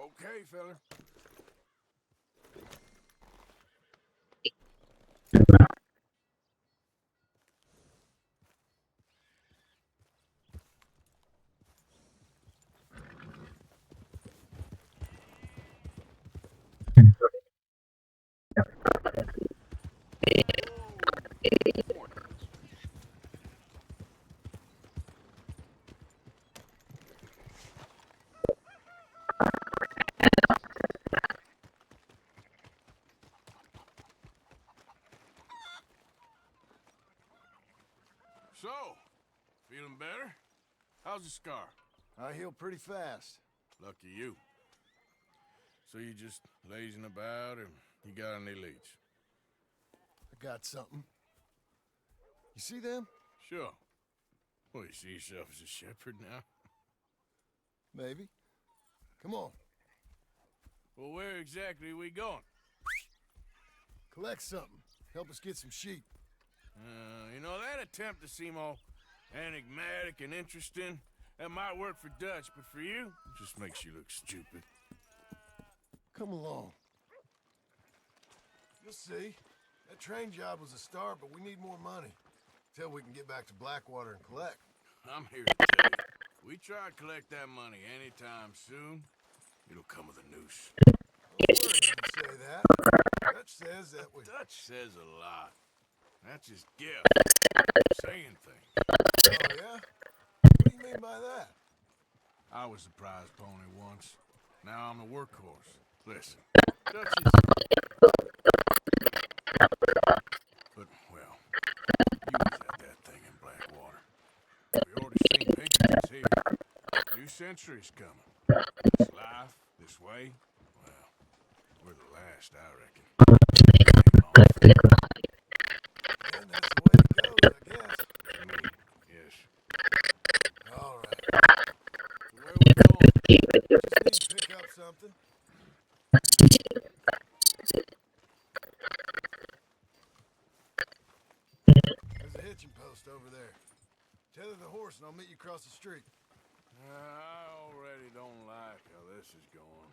Okay, fella. So, feeling better? How's the scar? I heal pretty fast. Lucky you. So you just lazing about, or you got any leads? I got something. You see them? Sure. Well, you see yourself as a shepherd now? Maybe. Come on. Well, where exactly are we going? Collect something. Help us get some sheep. You know, that attempt to seem all enigmatic and interesting, that might work for Dutch, but for you, it just makes you look stupid. Come along. You'll see. That train job was a start, but we need more money. Till we can get back to Blackwater and collect. I'm here to tell you, we try to collect that money anytime soon, it'll come with a noose. Don't worry, you say that. Dutch says that we... Dutch says a lot. That's his gift. Saying things. Oh, yeah? What do you mean by that? I was the prize pony once. Now I'm the workhorse. Listen, Dutch is... But, well, you was at that thing in Blackwater. We ought to seen pictures here. New century's coming. This life, this way, well, we're the last, I reckon. And that's the way it goes, I guess. For me, yes. All right. So where we going? Just need to pick up something. There's a hitching post over there. Tether the horse and I'll meet you across the street. I already don't like how this is going.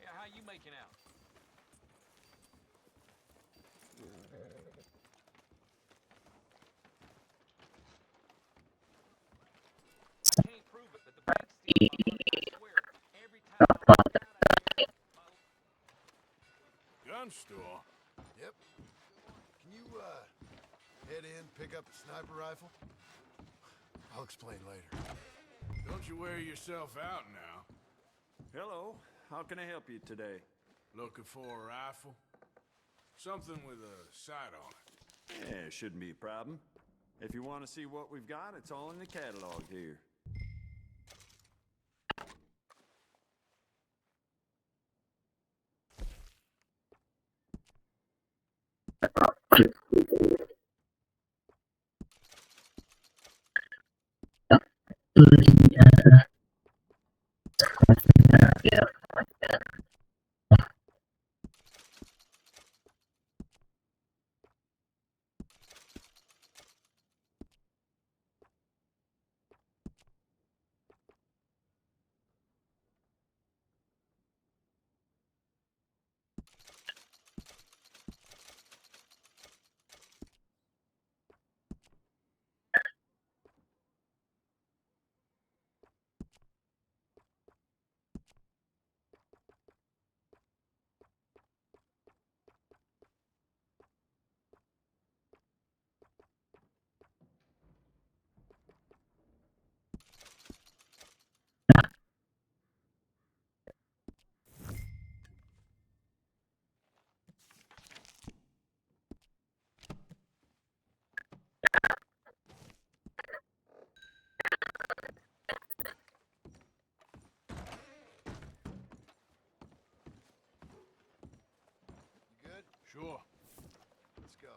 Yeah, how you making out? I can't prove it, but the bank's still my money. I swear, every time I walk out of here, Gun store? Yep. Can you, head in, pick up a sniper rifle? I'll explain later. Don't you wear yourself out now. Hello. How can I help you today? Looking for a rifle? Something with a sight on it. Yeah, shouldn't be a problem. If you want to see what we've got, it's all in the catalog here. You good? Sure. Let's go.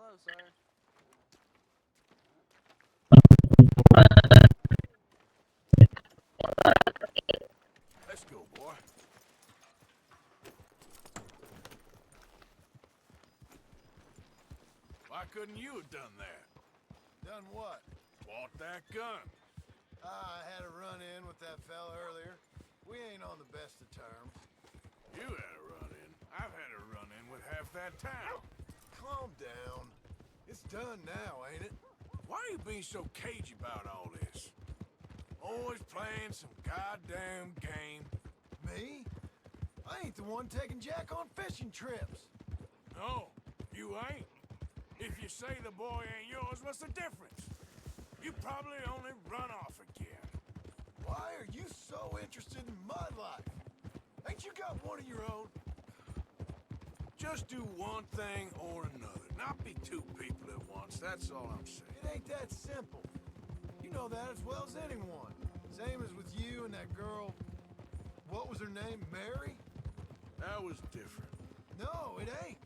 hello, sir. Let's go, boy. Why couldn't you have done that? Done what? Bought that gun. I had a run-in with that fella earlier. We ain't on the best of terms. You had a run-in. I've had a run-in with half that town. Calm down. It's done now, ain't it? Why are you being so cagey about all this? Always playing some goddamn game. Me? I ain't the one taking Jack on fishing trips. No, you ain't. If you say the boy ain't yours, what's the difference? You probably only run off again. Why are you so interested in my life? Ain't you got one of your own? Just do one thing or another. Not be two people at once, that's all I'm saying. It ain't that simple. You know that as well as anyone. Same as with you and that girl... What was her name? Mary? That was different. No, it ain't.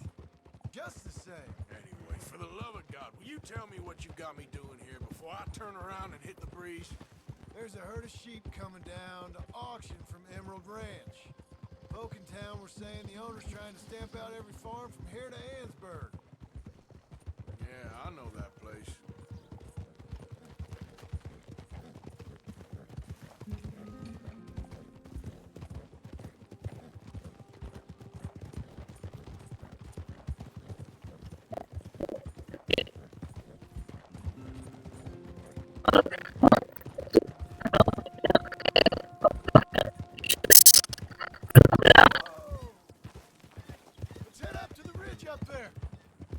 Just the same. Anyway, for the love of God, will you tell me what you got me doing here before I turn around and hit the breeze? There's a herd of sheep coming down to auction from Emerald Ranch. Folk in town were saying the owner's trying to stamp out every farm from here to Ansburg. Yeah, I know that place. Let's head up to the ridge up there.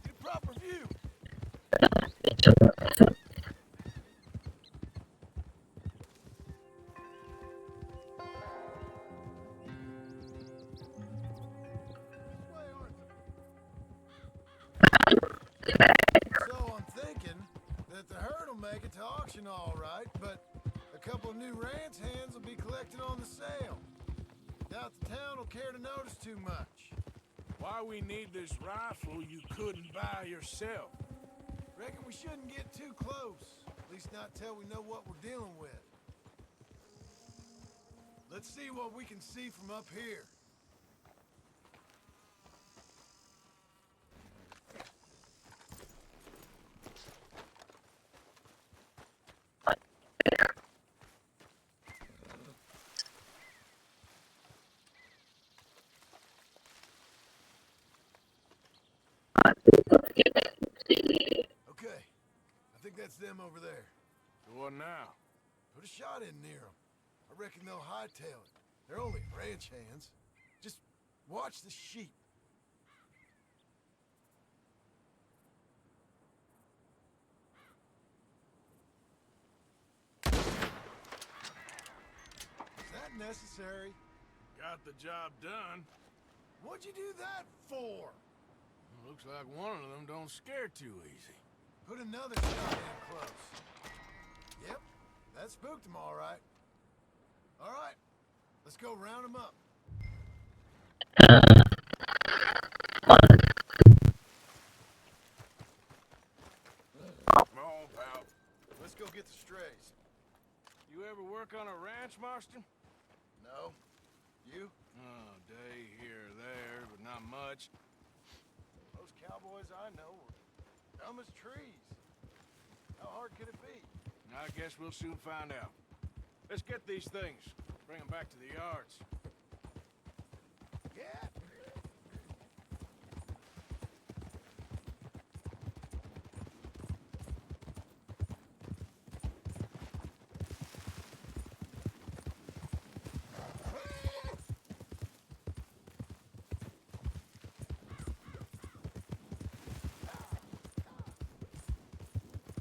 Get a proper view. This way, Arthur. So I'm thinking that the herd will make it to auction all right, but a couple of new ranch hands will be collecting on the sale. Doubt the town will care to notice too much. Why we need this rifle you couldn't buy yourself? Reckon we shouldn't get too close. At least not till we know what we're dealing with. Let's see what we can see from up here. Okay, I think that's them over there. So what now? Put a shot in near them. I reckon they'll hightail it. They're only ranch hands. Just watch the sheep. Is that necessary? Got the job done. What'd you do that for? Looks like one of them don't scare too easy. Put another shot in close. Yep, that spooked them all right. All right, let's go round them up. Come on, pal. Let's go get the strays. You ever work on a ranch, Marston? No? You? Oh, day here or there, but not much. Those cowboys I know were dumb as trees. How hard could it be? I guess we'll soon find out. Let's get these things. Bring them back to the yards. Yeah.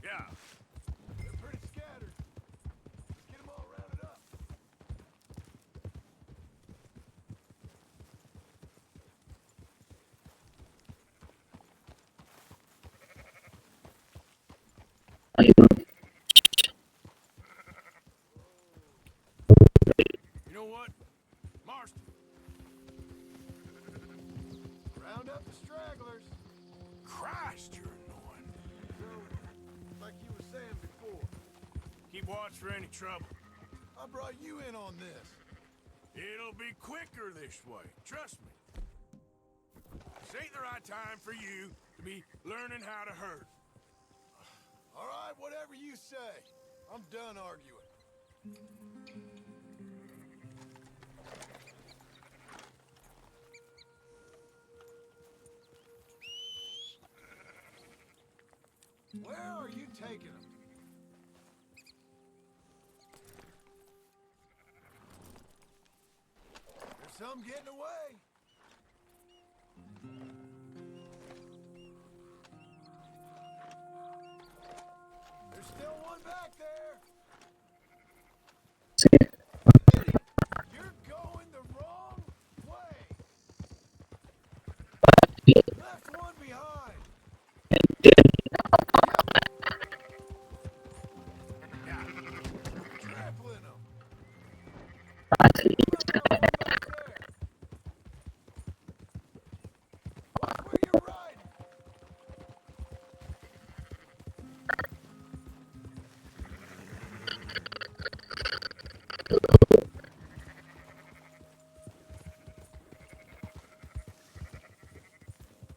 Yeah. They're pretty scattered. Let's get them all rounded up. You know what? Marston. Round up the stragglers. Christ, you're annoying. So, like you were saying before, Keep watch for any trouble. I brought you in on this. It'll be quicker this way. Trust me. This ain't the right time for you to be learning how to hurt. All right, whatever you say. I'm done arguing. Where are you taking them? There's some getting away. There's still one back there. Idiot, you're going the wrong way. Left one behind. Trampling them. What about that one back there? Watch where you're riding.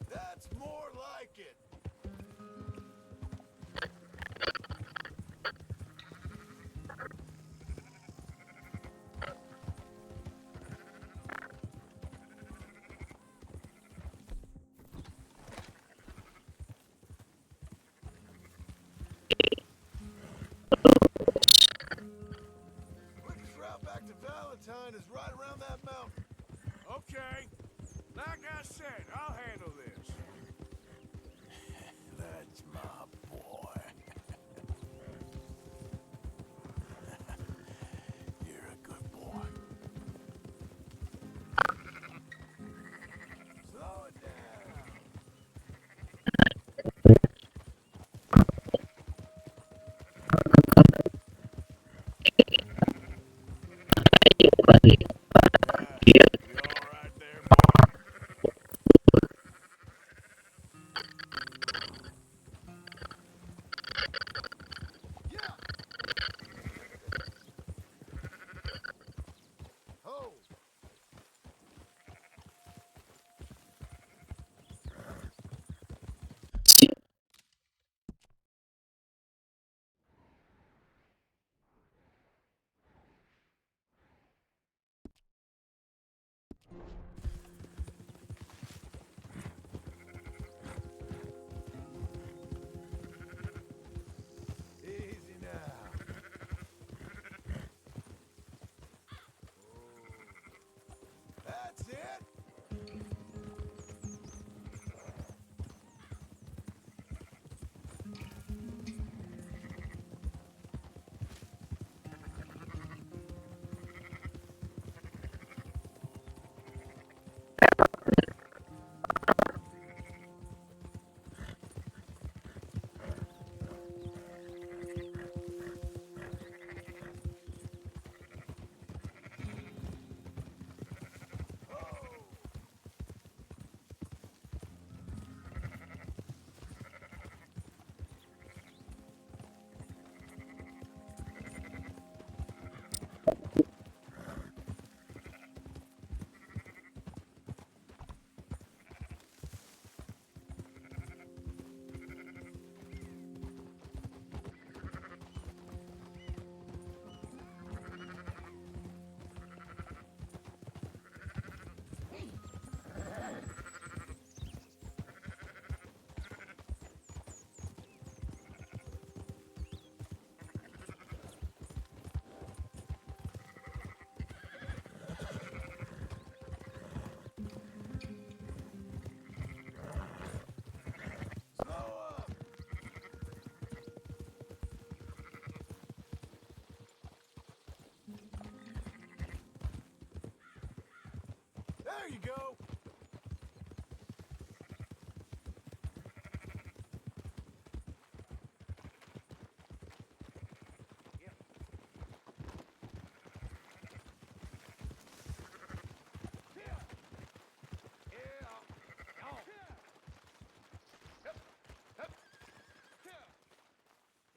That's more like it. Quickest route back to Valentine is right around that mountain. Okay. Like I said, I'll handle this. That's my boy. You're a good boy. Slow it down. You all right there, boy? Yeah. Ho. Easy now. That's it. Slow up. There you go.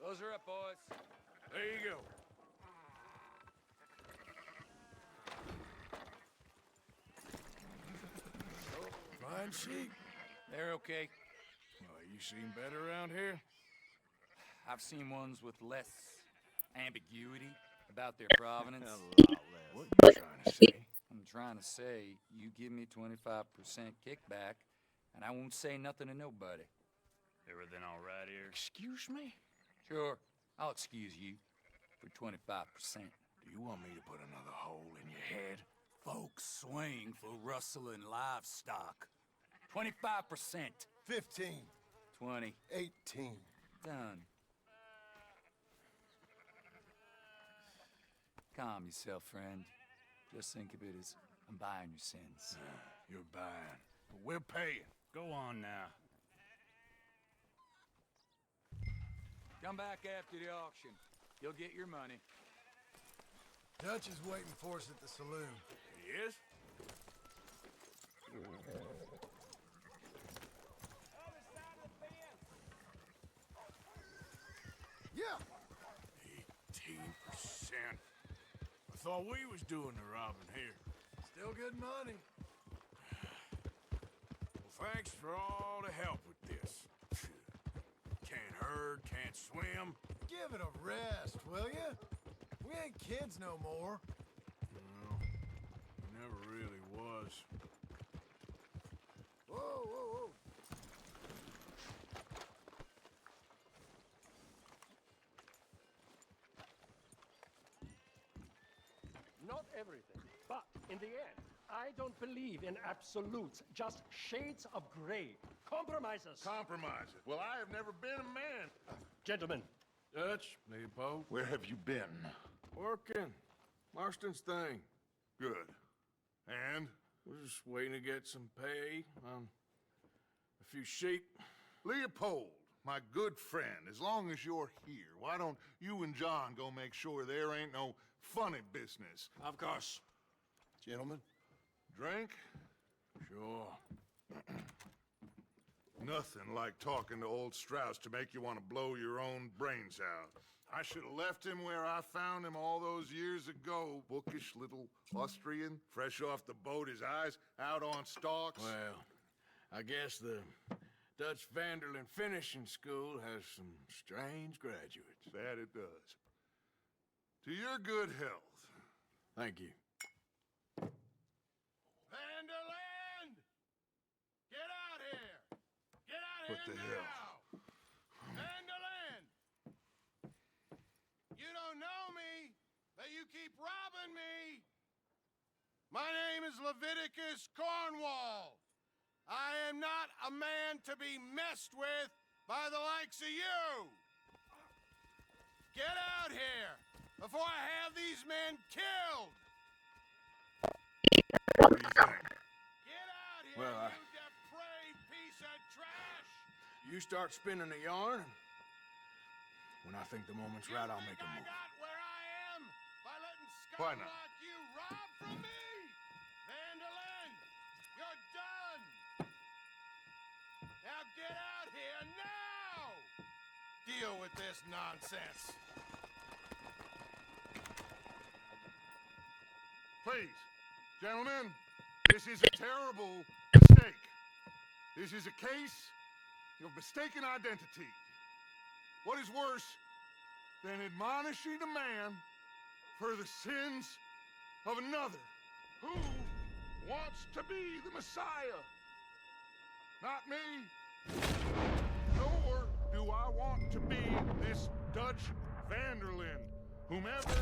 Those are up, boys. There you go. Fine sheep. They're okay. Well, you seen better around here? I've seen ones with less ambiguity about their provenance. What you trying to say? I'm trying to say, you give me 25% kickback, and I won't say nothing to nobody. Everything all right here? Excuse me? Sure, I'll excuse you for 25%. Do you want me to put another hole in your head? Folks swing for rustling livestock. 25%. 15. 20. 18. Done. Calm yourself, friend. Just think of it as I'm buying your sins. You're buying, but we're paying. Go on now. Come back after the auction. You'll get your money. Dutch is waiting for us at the saloon. He is? Yeah. 18%. I thought we was doing the robbing here. Still good money. Well, thanks for all the help with this. Can't herd, can't swim. Give it a rest, will ya? We ain't kids no more. No, never really was. Whoa, whoa, whoa. Not everything, but in the end, I don't believe in absolutes, just shades of gray. Compromises. Compromises. Well, I have never been a man. Gentlemen, Dutch, Leopold. Where have you been? Working. Marston's thing. Good. And? We're just waiting to get some pay on a few sheep. Leopold, my good friend, as long as you're here, why don't you and John go make sure there ain't no funny business? Of course. Gentlemen. Drink? Sure. Nothing like talking to old Strauss to make you want to blow your own brains out. I should have left him where I found him all those years ago. Bookish little Austrian, fresh off the boat, his eyes out on stalks. Well, I guess the Dutch Vanderlyn Finishing School has some strange graduates. That it does. To your good health. Thank you. Vanderland! Get out here! Get out What here the now! hell? Vanderland! You don't know me, but you keep robbing me! My name is Leviticus Cornwall. I am not a man to be messed with by the likes of you! Get out here before I have these men killed! What do you think? Get out here, Well, you depraved piece of trash! You start spinning a yarn, and when I think the moment's right, I'll make a I move. got where I am by letting Why scum not? like you rob from me! Vanderlyn, you're done! Now get out here now! Deal with this nonsense. Please, gentlemen, this is a terrible mistake. This is a case of mistaken identity. What is worse than admonishing a man for the sins of another who wants to be the Messiah? Not me. Nor do I want to be this Dutch Vanderlyn, whomever...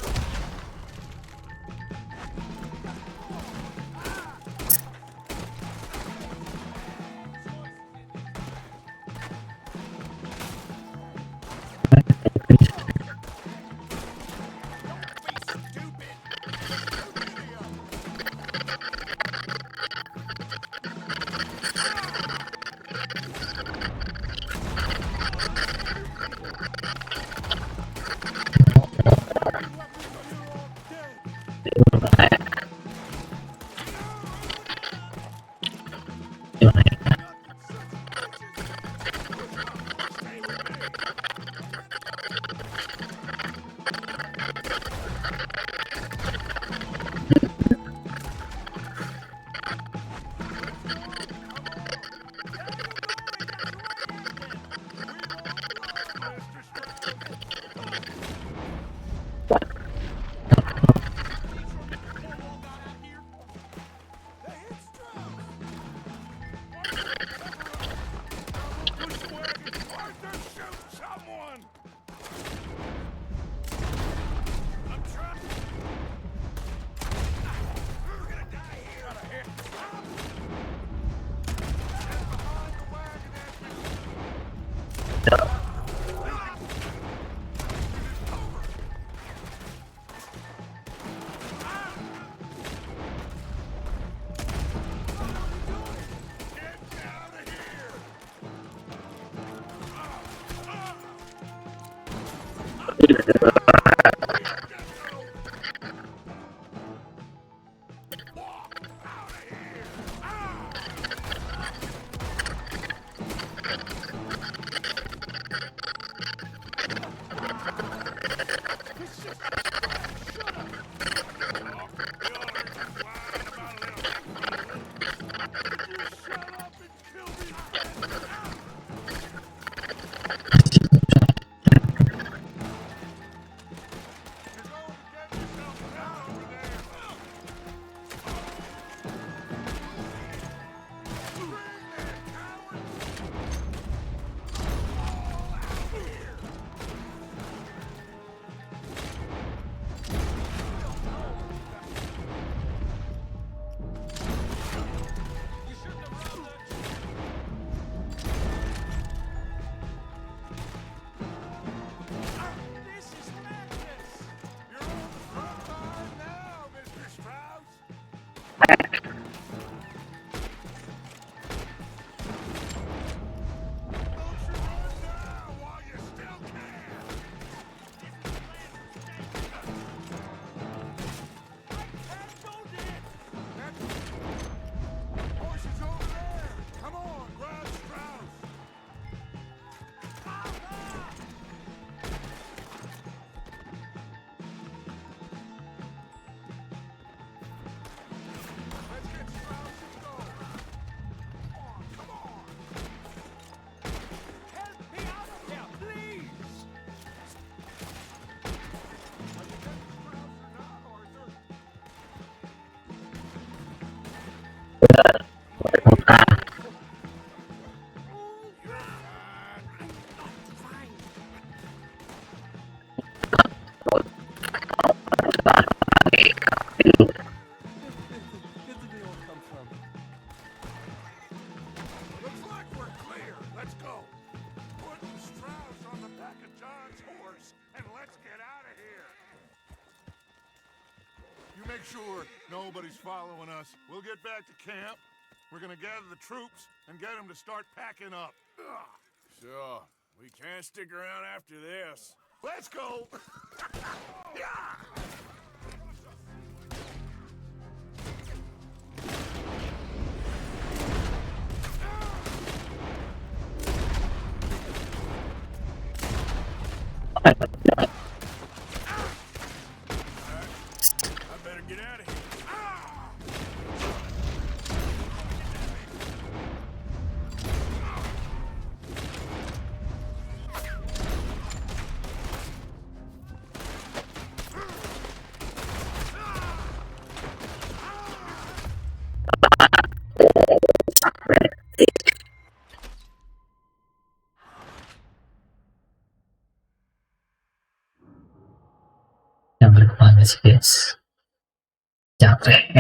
make sure nobody's following us. We'll get back to camp. We're gonna gather the troops and get them to start packing up. Sure. We can't stick around after this. Let's go! Yeah! I better get out of here. Jangan kemana sih guys, capek.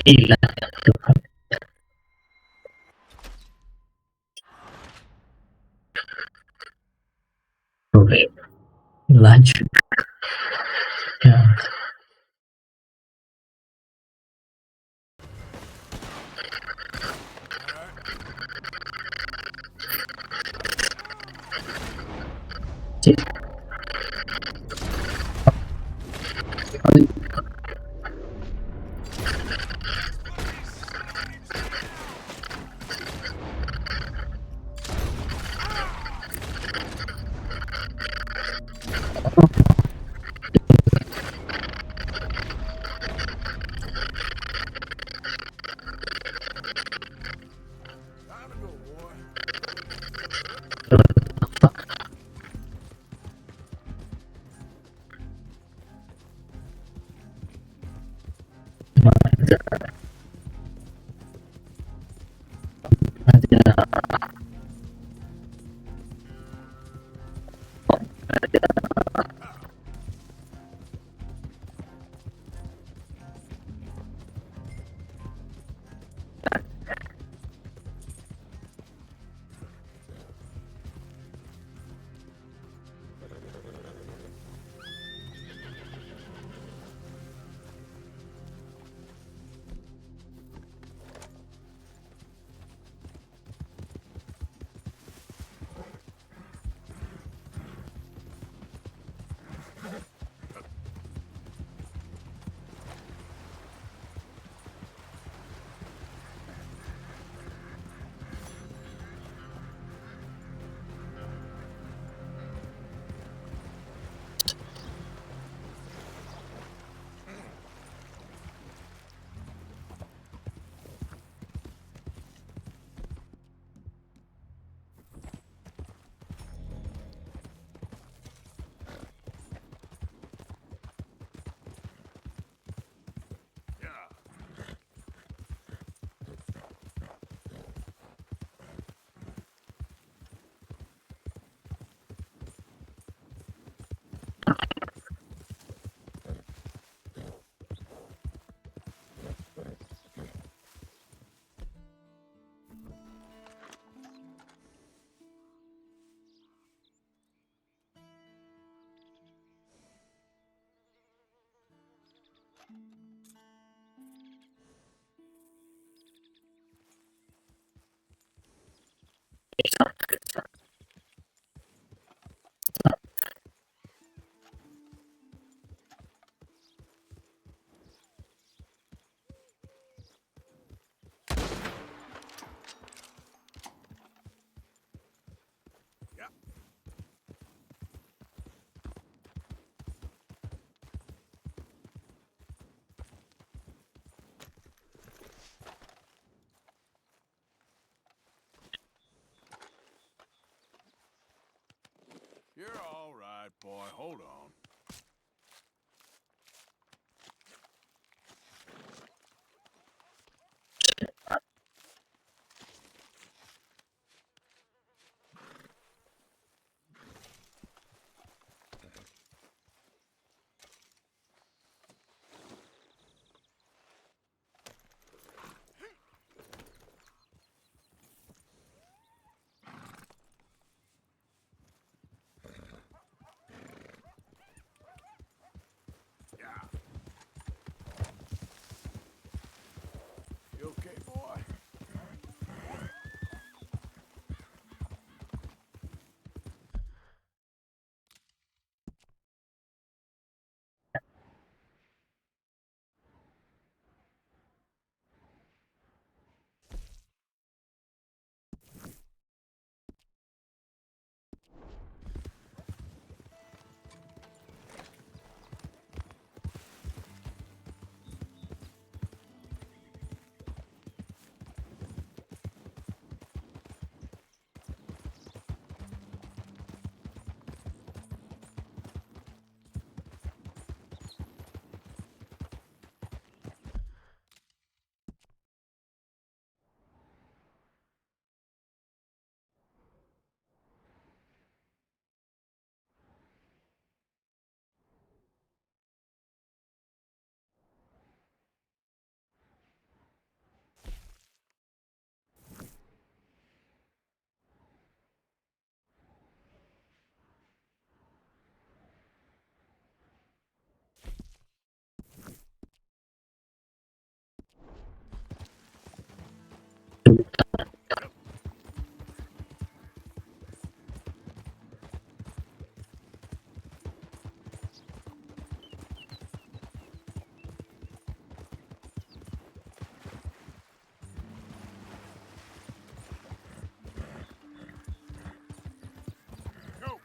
Hilang Tuhan. Oke, lanjut. Ya. Cik. Time to go, boy. right, boy. Hold on. You okay, boy? Go.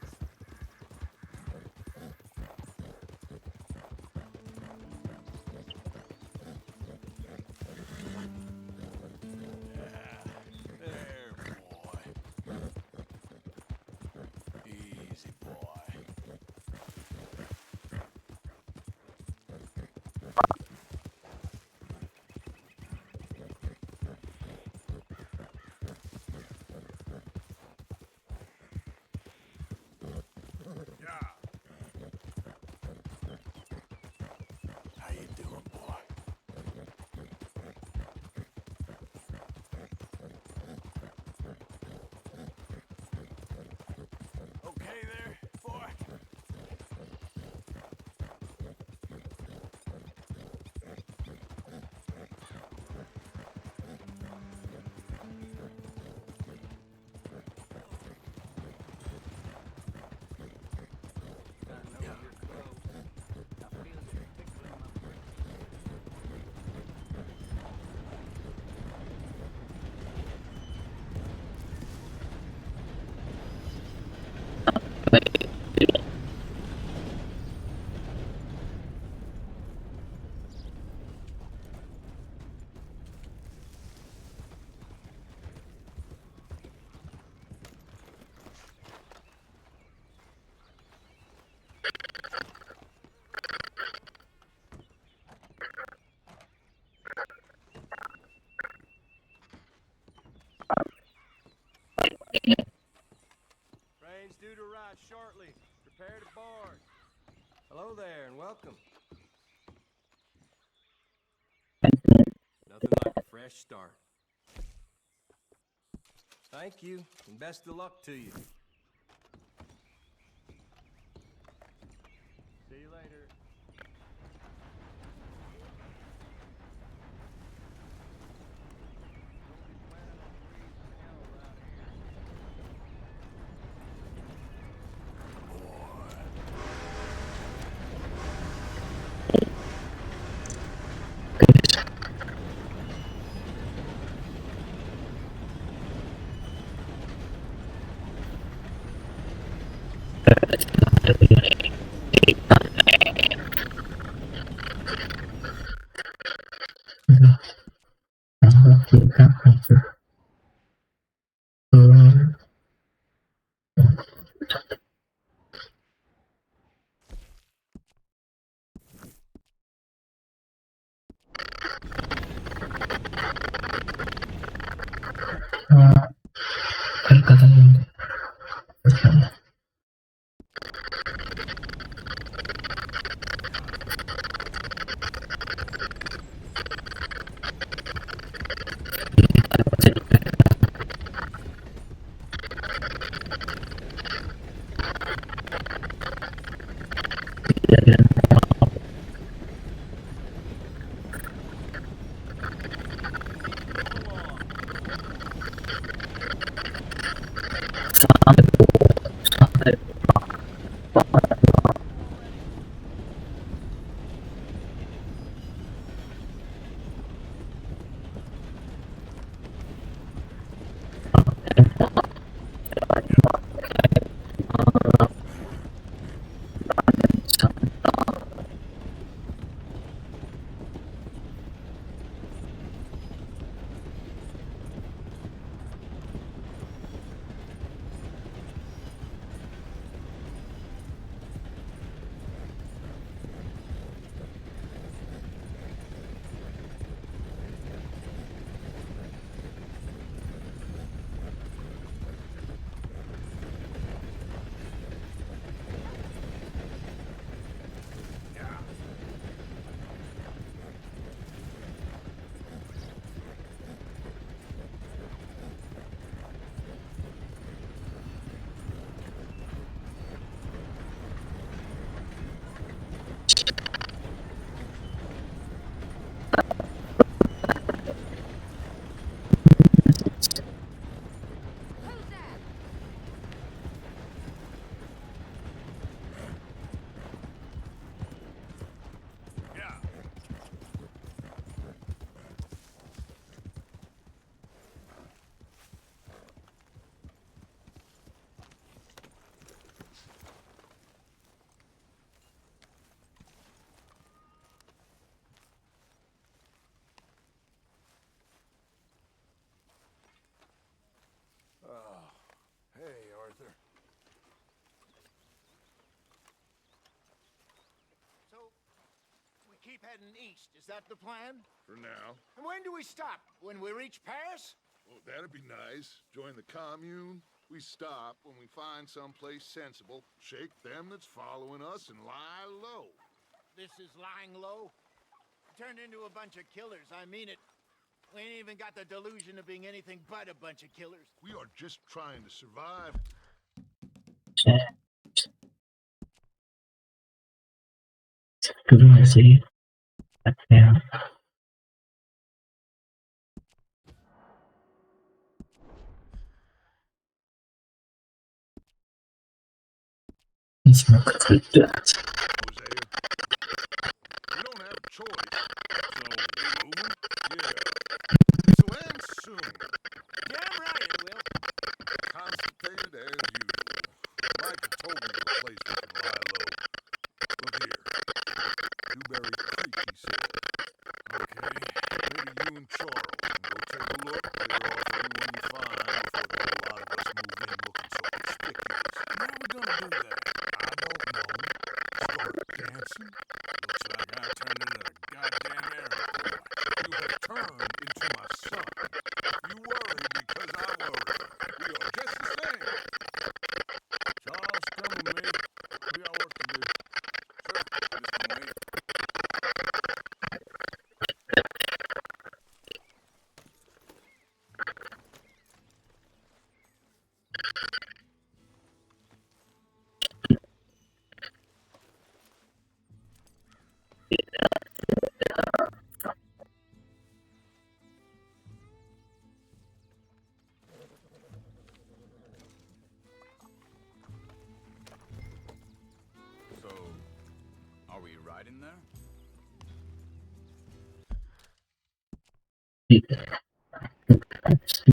There, boy. Easy, boy. Yeah. How you doing, boy? Okay there, boy? Train's due to arrive shortly. Prepare to board. Hello there and welcome. Nothing like a fresh start. Thank you and best of luck to you. See you later. keep heading east. Is that the plan? For now. And when do we stop? When we reach Paris? Well, that'd be nice. Join the commune. We stop when we find someplace sensible, shake them that's following us, and lie low. This is lying low. Turned into a bunch of killers, I mean it. We ain't even got the delusion of being anything but a bunch of killers. We are just trying to survive. Seru nggak sih? Ya. Ini semua kerja. Hosea. We don't have a choice. So, moving? Yeah. So, and soon. Damn right it will. Constipated as usual. Micah told me of a place we can lie low. Look here. Dewberry Creek, he said. Okay. Maybe you and Charles can go take a look, clear off anyone you find before the whole lot of us move in looking so conspicuous. How are we gonna do that? I don't know. Start dancing? Looks like I turned into a goddamn Arab boy. You have turned into my son. You worry because I worry. We are just the same. Charles, come with me. We got work to do. Sure, just come wait. So, are we riding there? So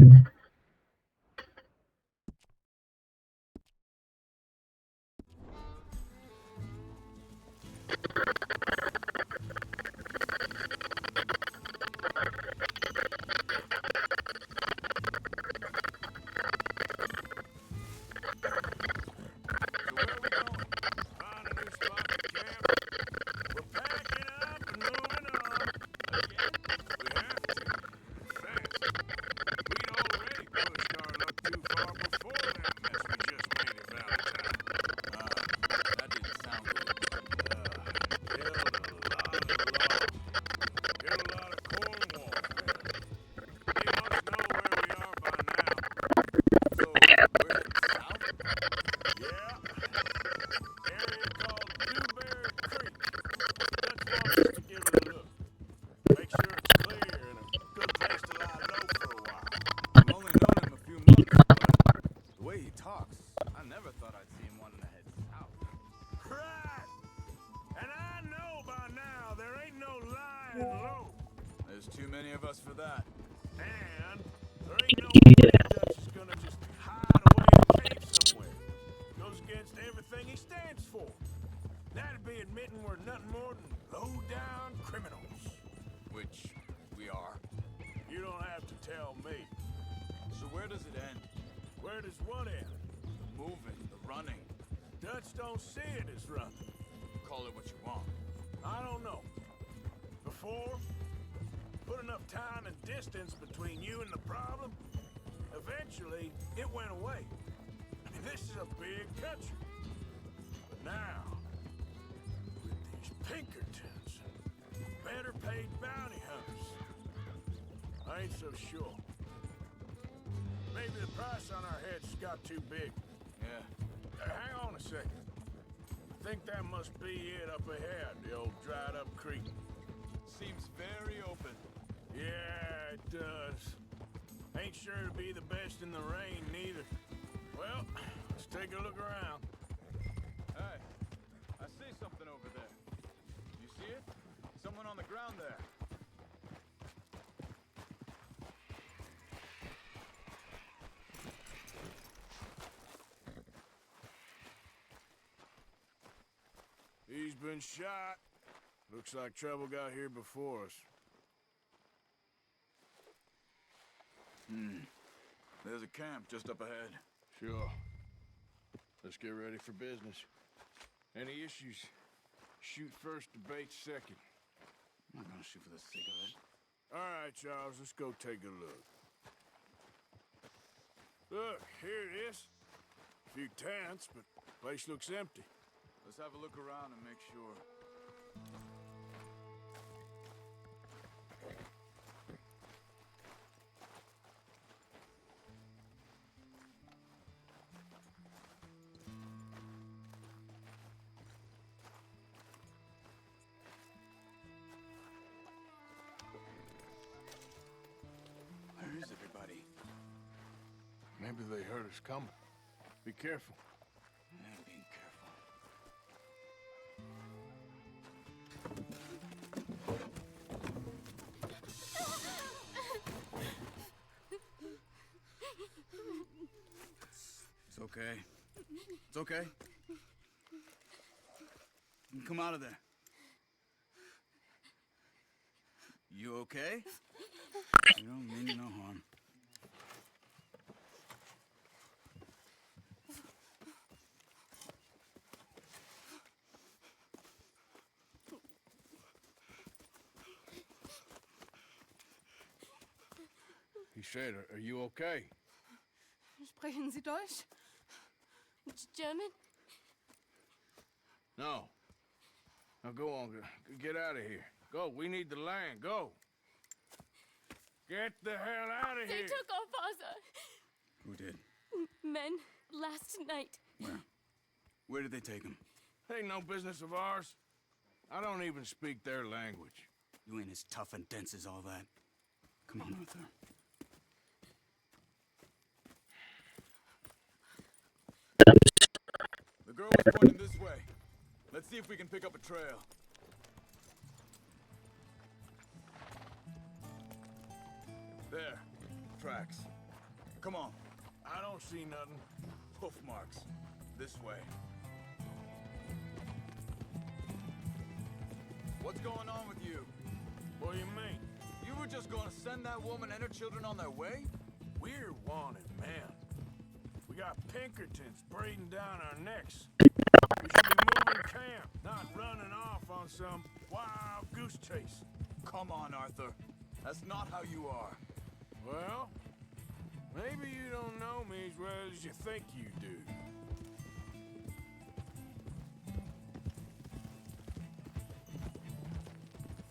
where are we going? Find a new spot to camp. We're packing up and moving on. Again? We have to. Fast. We'd already pushed our luck too far before that mess we just made in Valentine. That didn't sound good. Killed a lot of logs. Killed a lot of Cornwall men. They must know where we are by now. So, we're heading south? Yeah. Area called Dewberry Creek. Dutch wants us to give it a look. Make sure it's clear and a good place to lie low for a while. I've only known him a few months, but the way he talks, I never thought I'd see him wanting to head south. Right. And I know by now there ain't no lying low. There's too many of us for that. And there ain't no way Dutch is gonna just hide away in a cave somewhere. Goes against everything he stands for. That'd be admitting we're nothing more than low-down criminals. Which we are. You don't have to tell me. So where does it end? Where does what end? The moving, the running. Dutch don't see it as running. Call it what you want. I don't know. Before, put enough time and distance between you and the problem, eventually it went away. I mean, this is a big country. But now, with these Pinkertons and better paid bounty hunters, I ain't so sure. Maybe the price on our heads got too big. Yeah. Hang on a second. I think that must be it up ahead, the old dried up creek. Seems very open. Yeah, it does. Ain't sure to be the best in the rain, neither. Well, let's take a look around. Hey, I see something over there. You see it? Someone on the ground there. He's been shot. Looks like trouble got here before us. There's a camp just up ahead. Sure. Let's get ready for business. Any issues? Shoot first, debate second. I'm not gonna shoot for the sake of it. All right, Charles, let's go take a look. Look, here it is. A few tents, but the place looks empty. Let's have a look around and make sure. Where is everybody? Maybe they heard us coming. Be careful. I'm being careful. It's okay. It's okay. You come out of there. You okay? You don't mean you no harm. He said, are you okay? Sprechen Sie Deutsch? German? No. Now go on, get out of here. Go, we need the land, go. Get the hell out of They here. took our father. Who did? Men, last night. Where? Where did they take him? Ain't no business of ours. I don't even speak their language. You ain't as tough and dense as all that. Come on, Arthur. The girl was pointing this way. Let's see if we can pick up a trail. There. Tracks. Come on. I don't see nothing. Hoof marks. This way. What's going on with you? What do you mean? You were just going to send that woman and her children on their way? We're wanted men. We got Pinkertons breathing down our necks. We should be moving camp, not running off on some wild goose chase. Come on, Arthur. That's not how you are. Well, maybe you don't know me as well as you think you do.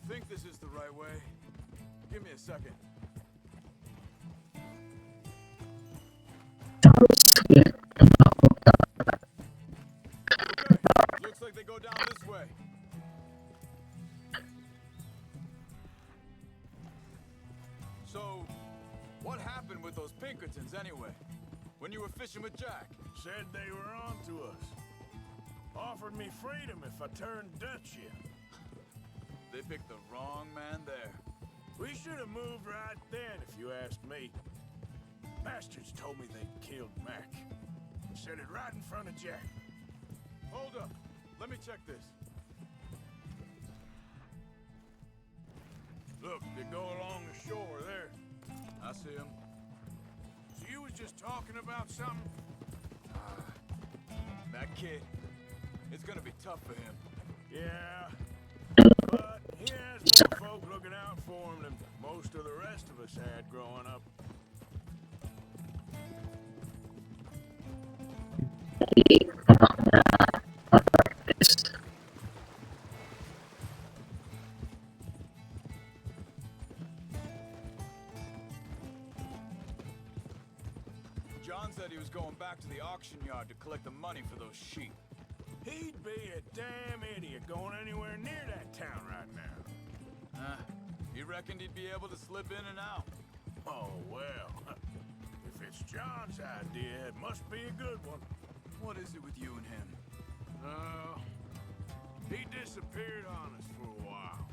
Think this is the right way? Give me a second. Okay, looks like they go down this way. So, what happened with those Pinkertons anyway? When you were fishing with Jack? Said they were on to us. Offered me freedom if I turned Dutch yet. They picked the wrong man there. We should have moved right then, if you asked me. Bastards told me they'd killed Mac. Said it right in front of Jack. Hold up. Let me check this. Look, they go along the shore there. I see him. So you was just talking about something? That kid. It's gonna be tough for him. Yeah. But he has more folk looking out for him than most of the rest of us had growing up. John said he was going back to the auction yard to collect the money for those sheep. He'd be a damn idiot going anywhere near that town right now. He reckoned he'd be able to slip in and out. Oh, well. If it's John's idea, it must be a good one. What is it with you and him? He disappeared on us for a while.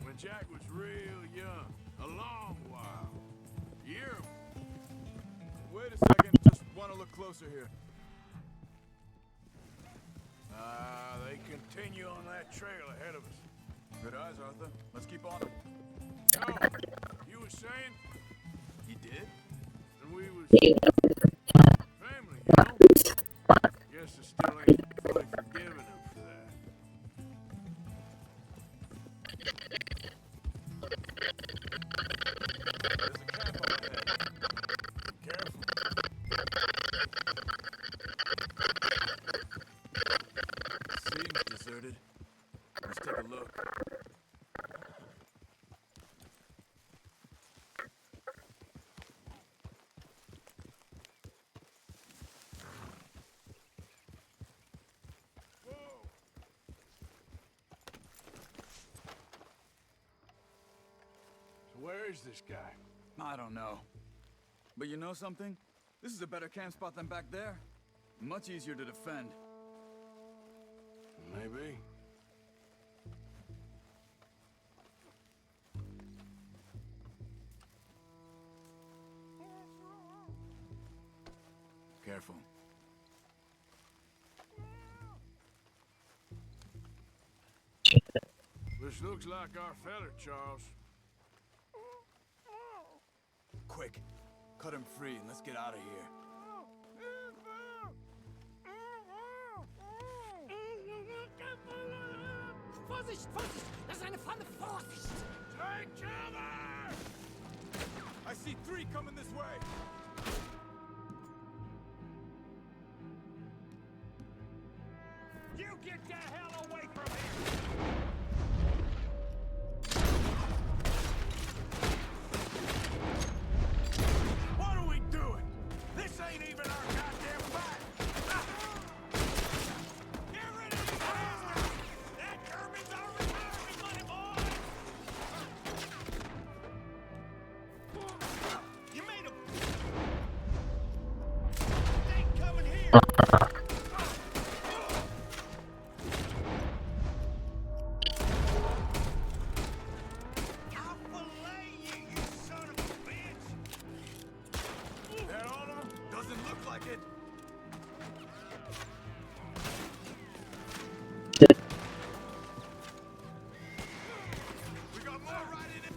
When Jack was real young. A long while. Year. Wait a second, just want to look closer here. They continue on that trail ahead of us. Good eyes, Arthur. Let's keep on him. Oh, you were saying? He did? And we was family, you know? Guess I still ain't fully forgiven him for that. is this guy? I don't know. But you know something? This is a better camp spot than back there. Much easier to defend. Maybe. Careful. This looks like our feller, Charles. Quick, cut him free and let's get out of here. Vorsicht, Vorsicht! Das ist eine Falle! Vorsicht! Take cover! I see 3 coming this way. You get the hell away from here! What are we doing? This ain't even our goddamn fight! Get rid of these bastards! That German's our retirement money, boys! You made a... They ain't coming here! I'll fillet you, you son of a bitch! That all of them? Doesn't look like it. We got more right in it!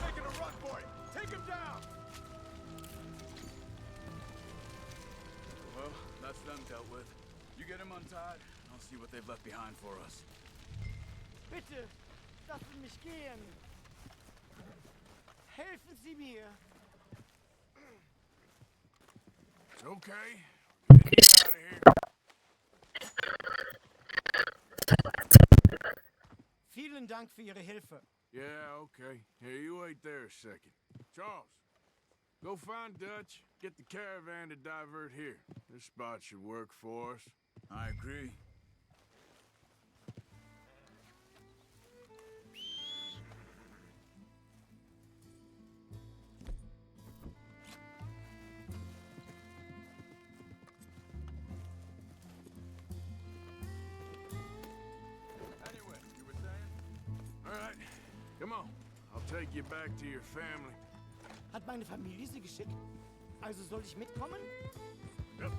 Making a run for it. Take him down. Well, that's them dealt with. You get him untied, and I'll see what they've left behind for us. Bitte, lassen Sie mich gehen. Helfen Sie mir. It's okay. We're getting you out of here. Vielen Dank für Ihre Hilfe. Yeah, okay. Here, you wait there a second. Charles, go find Dutch. Get the caravan to divert here. This spot should work for us. I agree. Anyway, you were saying? All right, come on. I'll take you back to your family. Hat meine Familie Sie geschickt? Also soll ich mitkommen? Yep.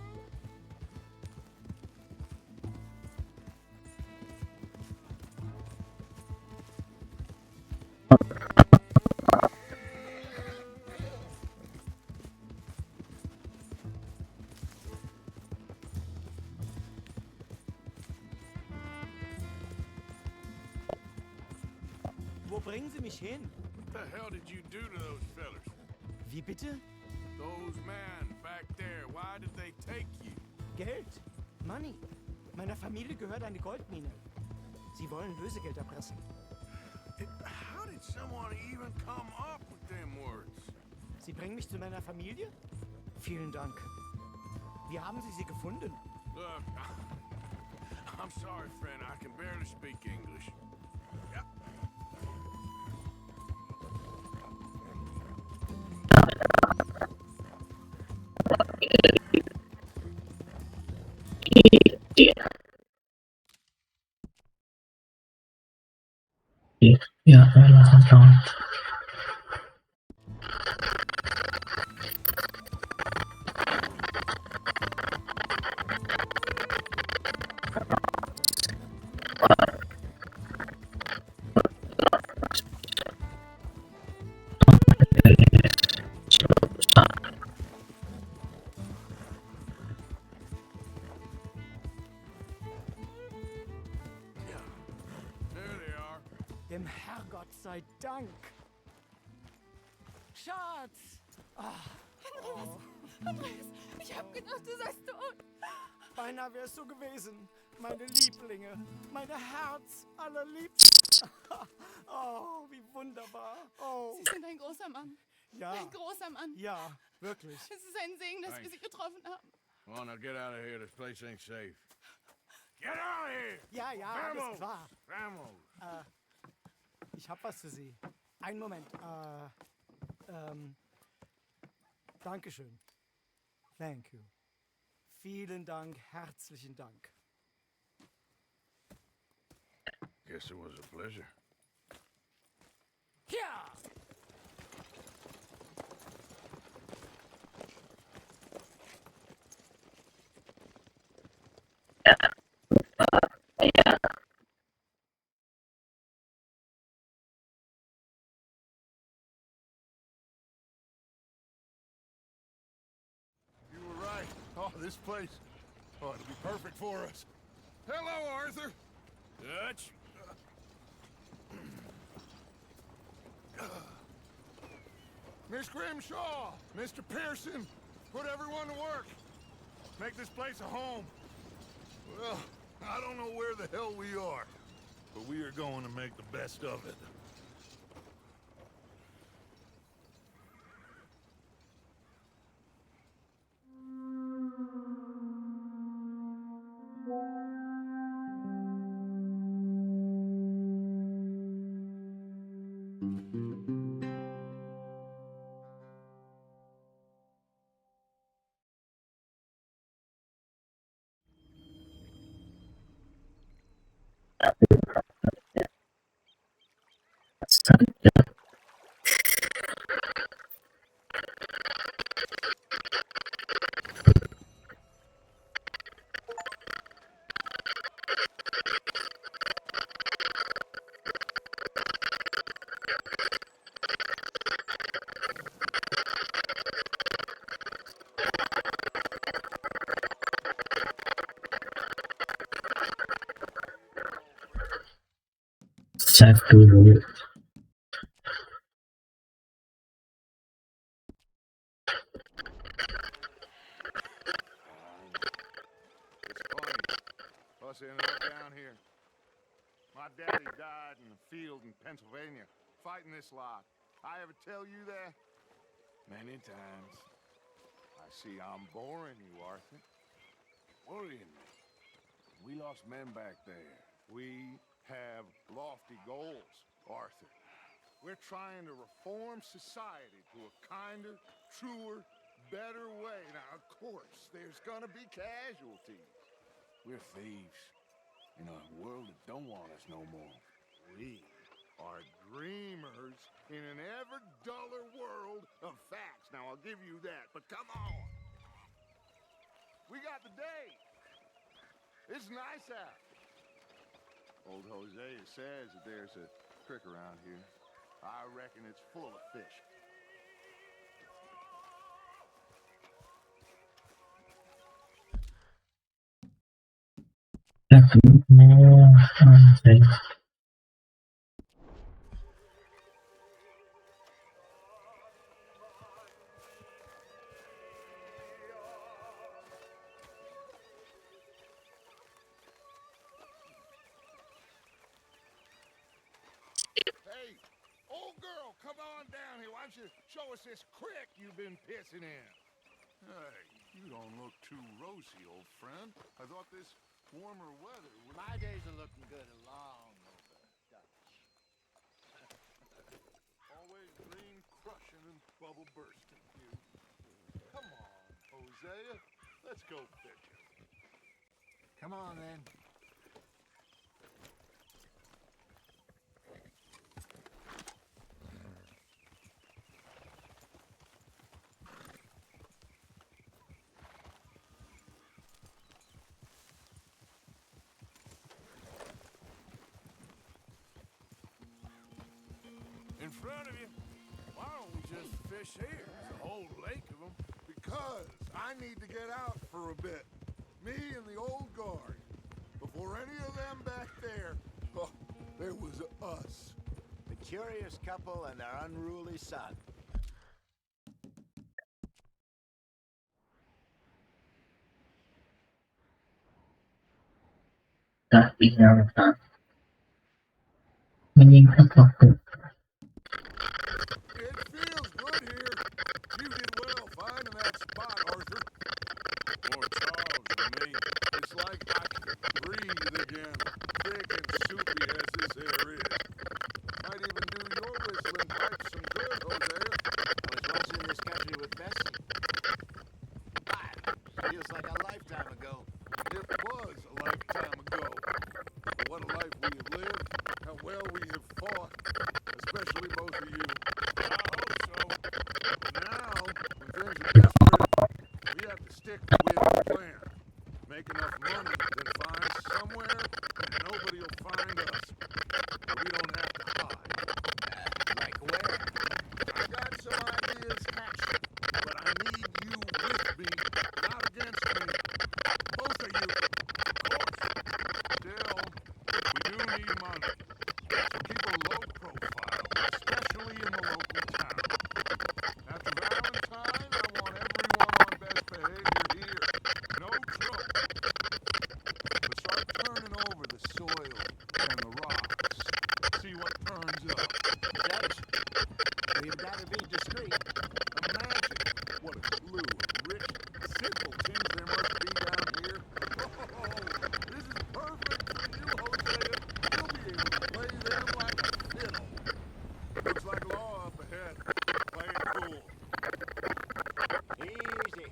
Wo bringen Sie mich hin? What the hell did you do to those fellers? Wie bitte? Those men back there, why did they take you? Geld? Money. Meiner Familie gehört eine Goldmine. Sie wollen Lösegeld erpressen. How did someone even come up with them words? Sie bringen mich zu meiner Familie? Vielen Dank. Wie haben Sie sie gefunden? Look, I'm sorry, friend. I can barely speak English. Yeah. Ja, langsam schauen. There they are. Der Dem Herrgott sei Dank. Schatz! Andreas, ich hab gedacht, du seist tot. Beinahe wärst du gewesen. Meine Lieblinge. Meine Herz allerliebst. Oh, wie wunderbar. Oh. Sie sind ein großer Mann. Ja. Ein großer Mann. Ja, wirklich. Es ist ein Segen, dass wir Sie getroffen haben. Come on, now get out of here. This place ain't safe. Get out of here! Ja, ja, alles klar. Vamos! Ich hab was für Sie. Einen Moment. Dankeschön. Thank you. Vielen Dank, herzlichen Dank. Guess it was a pleasure. Ja! You were right. Oh, this place. Oh, it'll be perfect for us. Hello, Arthur. Dutch? Miss Grimshaw, Mr. Pearson, put everyone to work. Make this place a home. Well, I don't know where the hell we are, but we are going to make the best of it. Check dulu. It's funny. Us ended up down here. My daddy died in the field in Pennsylvania, fighting this lot. I ever tell you that? Many times. I see I'm boring you, Arthur. Worrying me. We lost men back there. We have lofty goals, Arthur. We're trying to reform society to a kinder, truer, better way. Now, of course, there's gonna be casualties. We're thieves. In a world that don't want us no more. We are dreamers in an ever duller world of facts. Now, I'll give you that, but come on. We got the day. It's nice out. Old Hosea says that there's a creek around here. I reckon it's full of fish. Hey, old girl, come on down here. Why don't you show us this creek you've been pissing in? Hey, you don't look too rosy, old friend. I thought this warmer weather would... My days are looking good along over, Dutch. Always green crushing and bubble bursting, you. Come on, Hosea. Let's go fishing. Come on, then. In front of you. Why don't we just fish here? There's a whole lake of them. Because I need to get out for a bit. Me and the old guard. Before any of them back there, oh, there was us. curious couple and their unruly son. Tapi nyata meningkat waktu. It feels good here. You did well finding that spot, Arthur. Poor Charles and me. It's like I can breathe again. Thick and soupy as this air is. Might even do your whistling pipe some good, Hosea. I was once in this country with Bessie. God, feels like a lifetime ago. It was a lifetime ago. But what a life we have lived. How well we have fought. Especially both of you. I hope so. Now, when things are desperate, we have to stick with the plan. Make enough money, then find somewhere that nobody will find us. But we don't have to hide. Like where? I got some ideas hatched, but I need you with me, not against me. Both of you. Of course. Still, we do need money. So keep a low profile, especially in the local town. After Valentine, I want everyone on best behavior here. No trouble. But start turning over the soil and the rocks. See what turns up. Judge, we've got to be discreet. Imagine what a blue and rich, simple things there must be down here. Oh, this is perfect for you, Hosea. You'll be able to play them like a fiddle. Looks like law up ahead. Play it cool. Easy.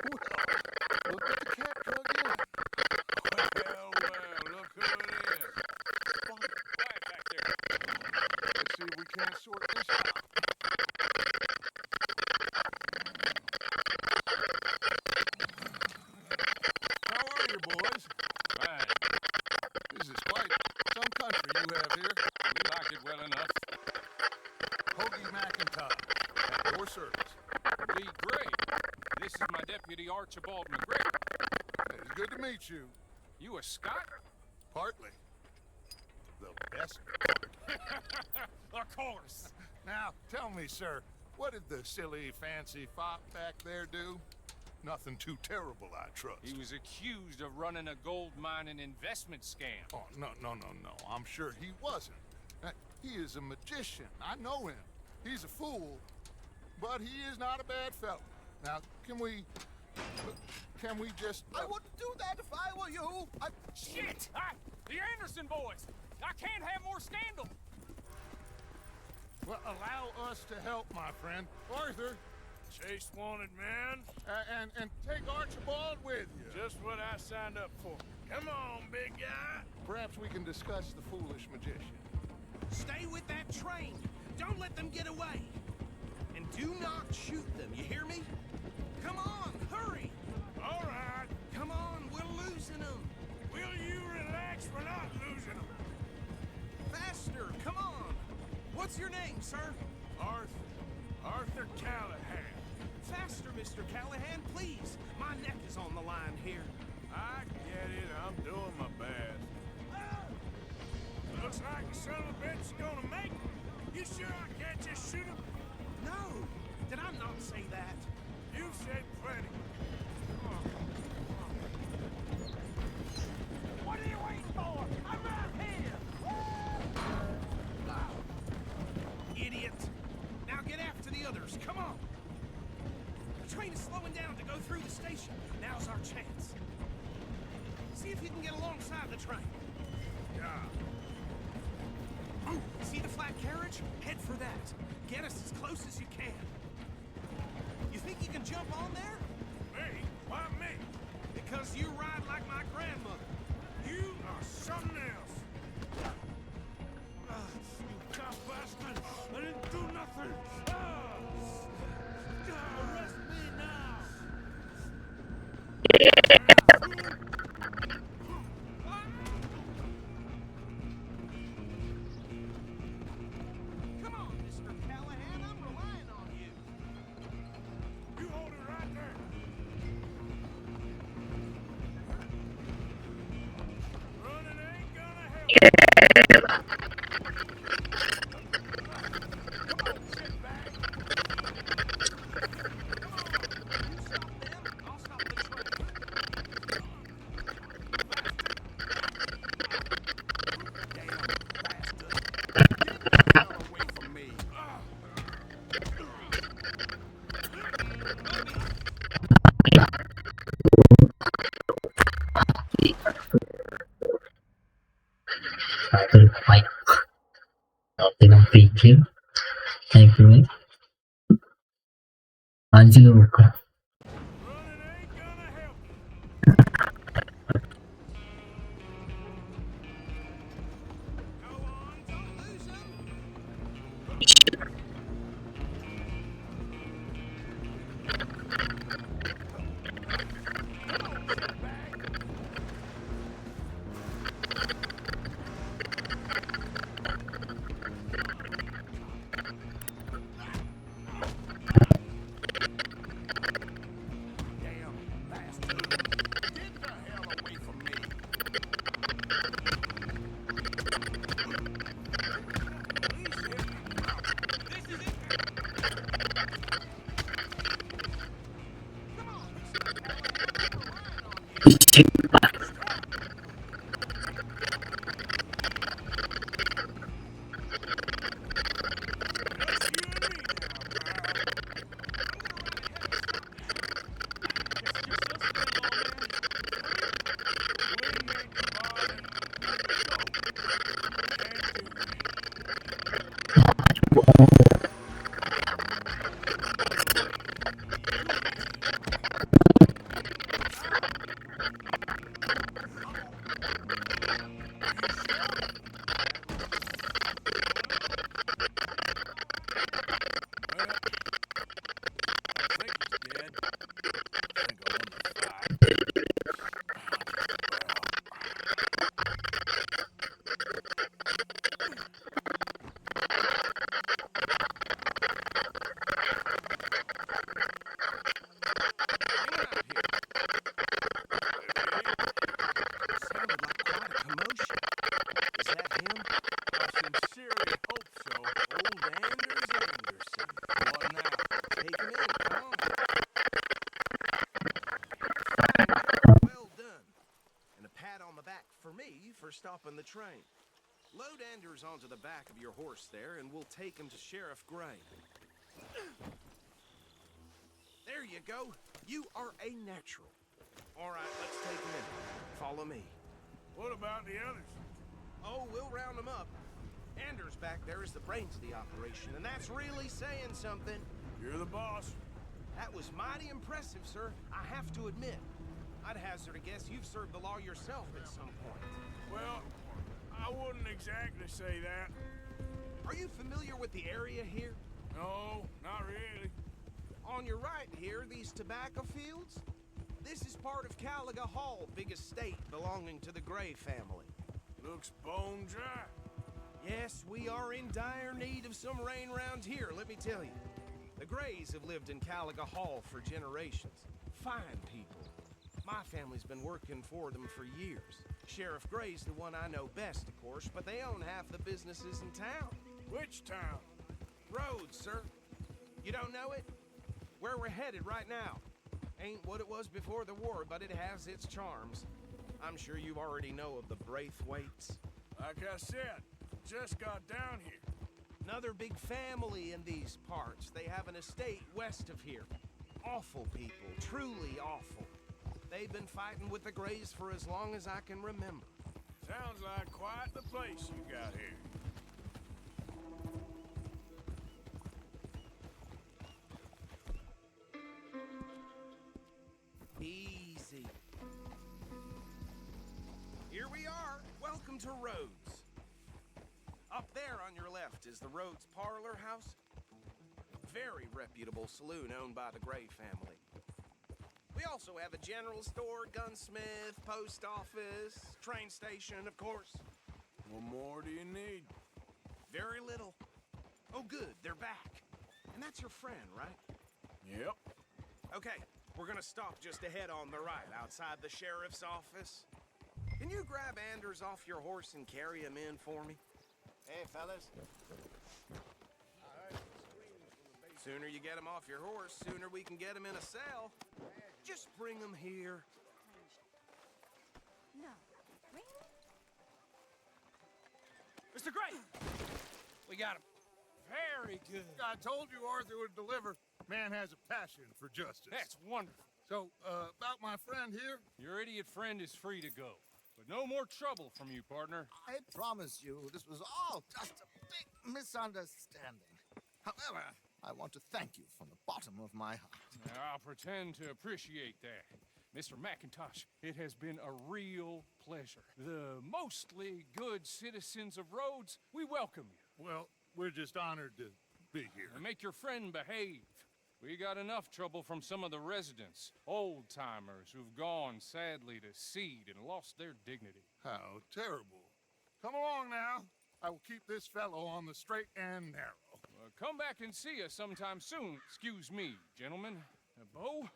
Well, look at the cat drug in. Well, look who it is. Quiet back there. Let's see if we can't sort this out. How are you, boys? Fine. This is quite some country you have here. We like it well enough. Hoagie McIntyre, at your service. Be great. This is my deputy Archibald McGregor. It's good to meet you. You a Scot? Partly. The best. Of course. Now, tell me, sir, what did the silly, fancy fop back there do? Nothing too terrible, I trust. He was accused of running a gold mining investment scam. Oh, no. I'm sure he wasn't. He is a magician. I know him. He's a fool, but he is not a bad fellow. Now, can we just... I wouldn't do that if I were you. Shit! The Anderson boys! I can't have more scandal! Well, allow us to help, my friend. Arthur, Chase wanted man. and take Archibald with you. Just what I signed up for. Come on, big guy. Perhaps we can discuss the foolish magician. Stay with that train. Don't let them get away. And do not shoot them, you hear me? Come on, hurry! All right. Come on, we're losing them. Will you relax? We're not losing them. Faster, come on. What's your name, sir? Arthur Callahan. Faster, Mr. Callahan, please. My neck is on the line here. I get it. I'm doing my best. Looks like the son of a bitch is gonna make it. You sure I can't just shoot him? No, did I not say that? You said plenty. What are you waiting for? I'm right here! Idiot! Now get after the others, come on! The train is slowing down to go through the station. Now's our chance. See if you can get alongside the train. Yeah. See the flat carriage? Head for that. Get us as close as you can. You think you can jump on there? Me? Why me? Because you ride like my grandmother. You are something else. You cop bastard! I didn't do nothing! Arrest me now! Come on, Mr. Callahan, I'm relying on you. You hold it right there. Satu fight. Dengan pikir, kayak gini. Anjing lu buka. Stopping the train. Load Anders onto the back of your horse there, and we'll take him to Sheriff Gray. There you go. You are a natural. All right, let's take him in. Follow me. What about the others? Oh, we'll round them up. Anders back there is the brains of the operation, and that's really saying something. You're the boss. That was mighty impressive, sir. I have to admit. I'd hazard a guess you've served the law yourself at some point. Well, I wouldn't exactly say that. Are you familiar with the area here? No, not really. On your right here, these tobacco fields? This is part of Caliga Hall, big estate belonging to the Gray family. Looks bone dry. Yes, we are in dire need of some rain round here, let me tell you. The Grays have lived in Caliga Hall for generations. Fine people. My family's been working for them for years. Sheriff Gray's the one I know best, of course, but they own half the businesses in town. Which town? Rhodes, sir. You don't know it? Where we're headed right now. Ain't what it was before the war, but it has its charms. I'm sure you already know of the Braithwaites. Like I said, just got down here. Another big family in these parts. They have an estate west of here. Awful people, truly awful. They've been fighting with the Grays for as long as I can remember. Sounds like quite the place you got here. Easy. Here we are. Welcome to Rhodes. Up there on your left is the Rhodes Parlor House. Very reputable saloon owned by the Gray family. We also have a general store, gunsmith, post office, train station, of course. What more do you need? Very little. Oh, good, they're back. And that's your friend, right? Yep. Okay, we're gonna stop just ahead on the right, outside the sheriff's office. Can you grab Anders off your horse and carry him in for me? Hey, fellas. Sooner you get him off your horse, sooner we can get him in a cell. Just bring him here. No. Really? Mr. Gray! We got him. Very good. I told you Arthur would deliver. Man has a passion for justice. That's wonderful. So, about my friend here? Your idiot friend is free to go. But no more trouble from you, partner. I promise you, this was all just a big misunderstanding. However, I want to thank you from the bottom of my heart. Now, I'll pretend to appreciate that. Mr. McIntosh, it has been a real pleasure. The mostly good citizens of Rhodes, we welcome you. Well, we're just honored to be here. And make your friend behave. We got enough trouble from some of the residents, old-timers who've gone, sadly, to seed and lost their dignity. How terrible. Come along now. I will keep this fellow on the straight and narrow. Come back and see us sometime soon. Excuse me, gentlemen. Bo,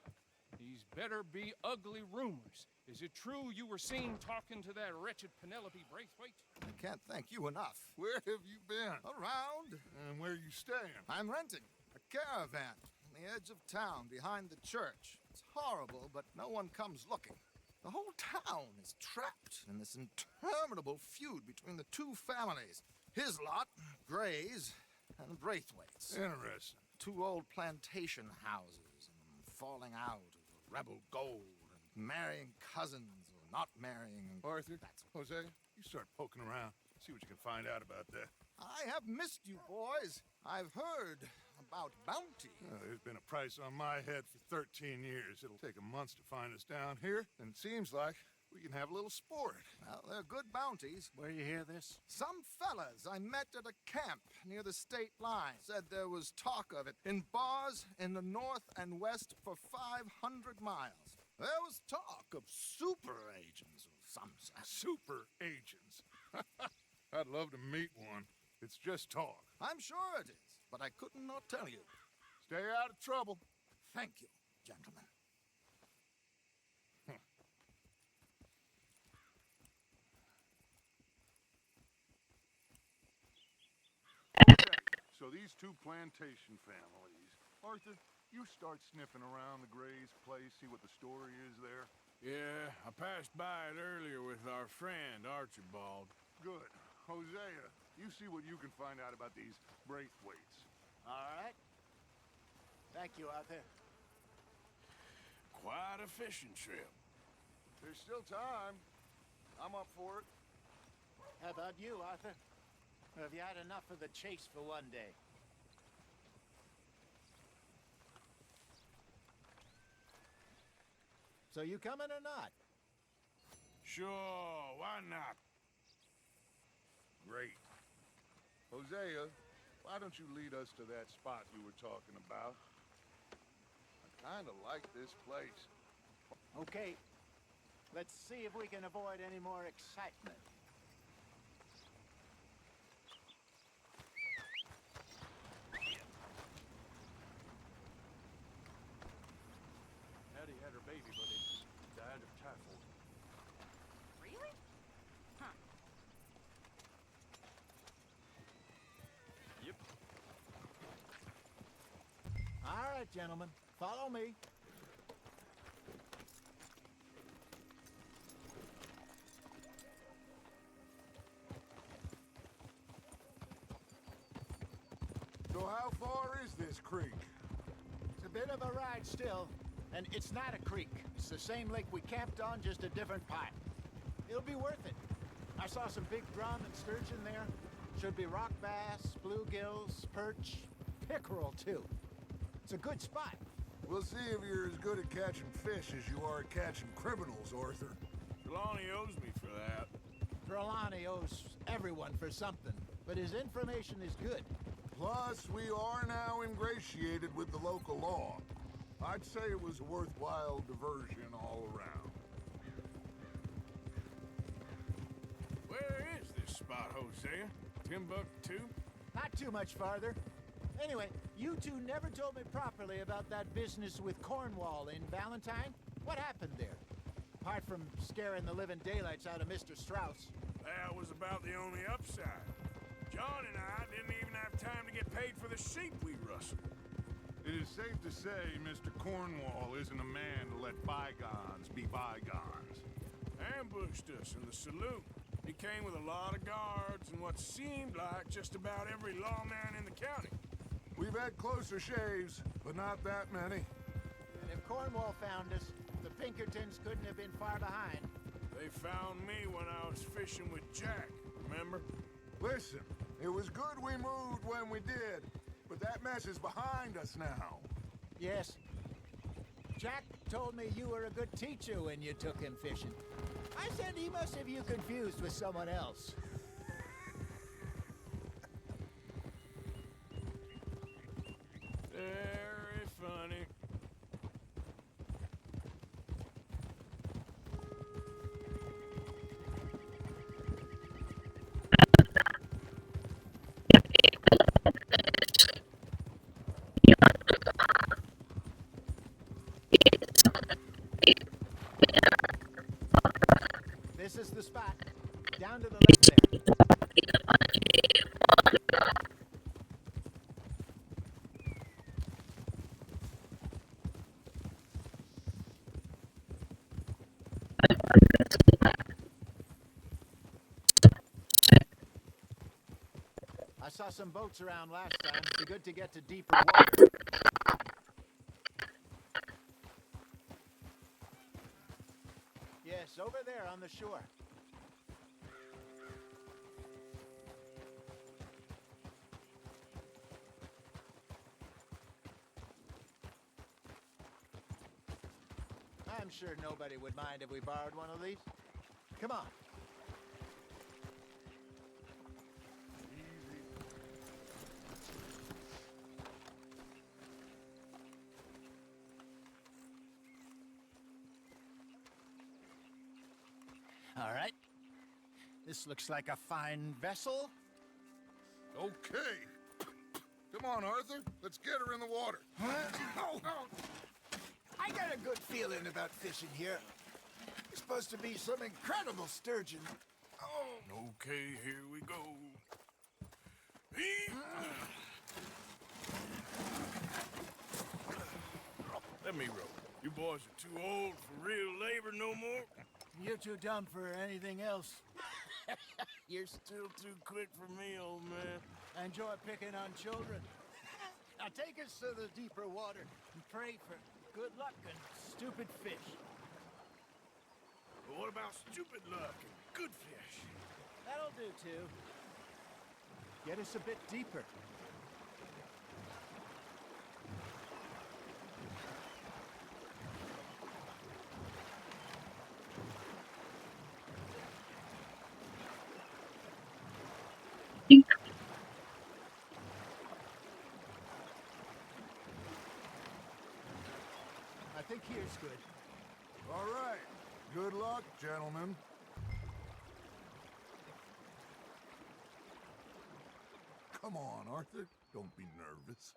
these better be ugly rumors. Is it true you were seen talking to that wretched Penelope Braithwaite? I can't thank you enough. Where have you been? Around. And where you staying? I'm renting a caravan on the edge of town behind the church. It's horrible, but no one comes looking. The whole town is trapped in this interminable feud between the two families. His lot, Gray's, and Braithwaite's. Interesting. Two old plantation houses, and falling out over rebel gold, and marrying cousins or not marrying. Arthur, Jose, you start poking around. See what you can find out about that. I have missed you, boys. I've heard about bounty. There's been a price on my head for 13 years. It'll take a month to find us down here, and it seems like we can have a little sport. Well, they're good bounties. Where you hear this? Some fellas I met at a camp near the state line said there was talk of it in bars in the north and west for 500 miles. There was talk of super agents of some sort. Super agents. I'd love to meet one. It's just talk. I'm sure it is, but I could not tell you. Stay out of trouble. Thank you, gentlemen. So these two plantation families. Arthur, you start sniffing around the Gray's place, see what the story is there. Yeah, I passed by it earlier with our friend, Archibald. Good. Hosea, you see what you can find out about these Braithwaites. All right. Thank you, Arthur. Quite a fishing trip. There's still time. I'm up for it. How about you, Arthur? Or have you had enough of the chase for one day? So you coming or not? Sure, why not? Great. Hosea, why don't you lead us to that spot you were talking about? I kind of like this place. Okay. Let's see if we can avoid any more excitement. Hattie had her baby, but it died of typhoid. Really? Huh. Yep. All right, gentlemen. Follow me. So how far is this creek? It's a bit of a ride still, and it's not a creek. It's the same lake we camped on, just a different part. It'll be worth it. I saw some big drum and sturgeon there. Should be rock bass, bluegills, perch, pickerel too. It's a good spot. We'll see if you're as good at catching fish as you are at catching criminals, Arthur. Trelawney owes me for that. Trelawney owes everyone for something, but his information is good. Plus, we are now ingratiated with the local law. I'd say it was a worthwhile diversion all around. Where is this spot, Hosea? Timbuktu? Not too much farther. Anyway, you two never told me properly about that business with Cornwall in Valentine. What happened there? apart from scaring the living daylights out of Mr. Strauss. That was about the only upside. John and I didn't even have time to get paid for the sheep we rustled. It is safe to say Mr. Cornwall isn't a man to let bygones be bygones. Ambushed us in the saloon. He came with a lot of guards and what seemed like just about every lawman in the county. We've had closer shaves, but not that many. And if Cornwall found us, the Pinkertons couldn't have been far behind. They found me when I was fishing with Jack, remember? Listen, it was good we moved when we did, but that mess is behind us now. Yes. Jack told me you were a good teacher when you took him fishing. I said he must have you confused with someone else. Very funny. This is the spot. Down to the left there. I saw some boats around last time. Be good to get to deeper water. Yes, over there on the shore. I'm sure nobody would mind if we borrowed one of these. Come on. All right. This looks like a fine vessel. Okay. Come on, Arthur. Let's get her in the water. I got a good feeling about fishing here. It's supposed to be some incredible sturgeon. Okay, here we go. Let me row. You boys are too old for real labor no more. You're too dumb for anything else. You're still too quick for me, old man. I enjoy picking on children. Now take us to the deeper water and pray for good luck and stupid fish. But what about stupid luck and good fish? That'll do too. Get us a bit deeper. I think here's good. All right. Good luck, gentlemen. Come on, Arthur. Don't be nervous.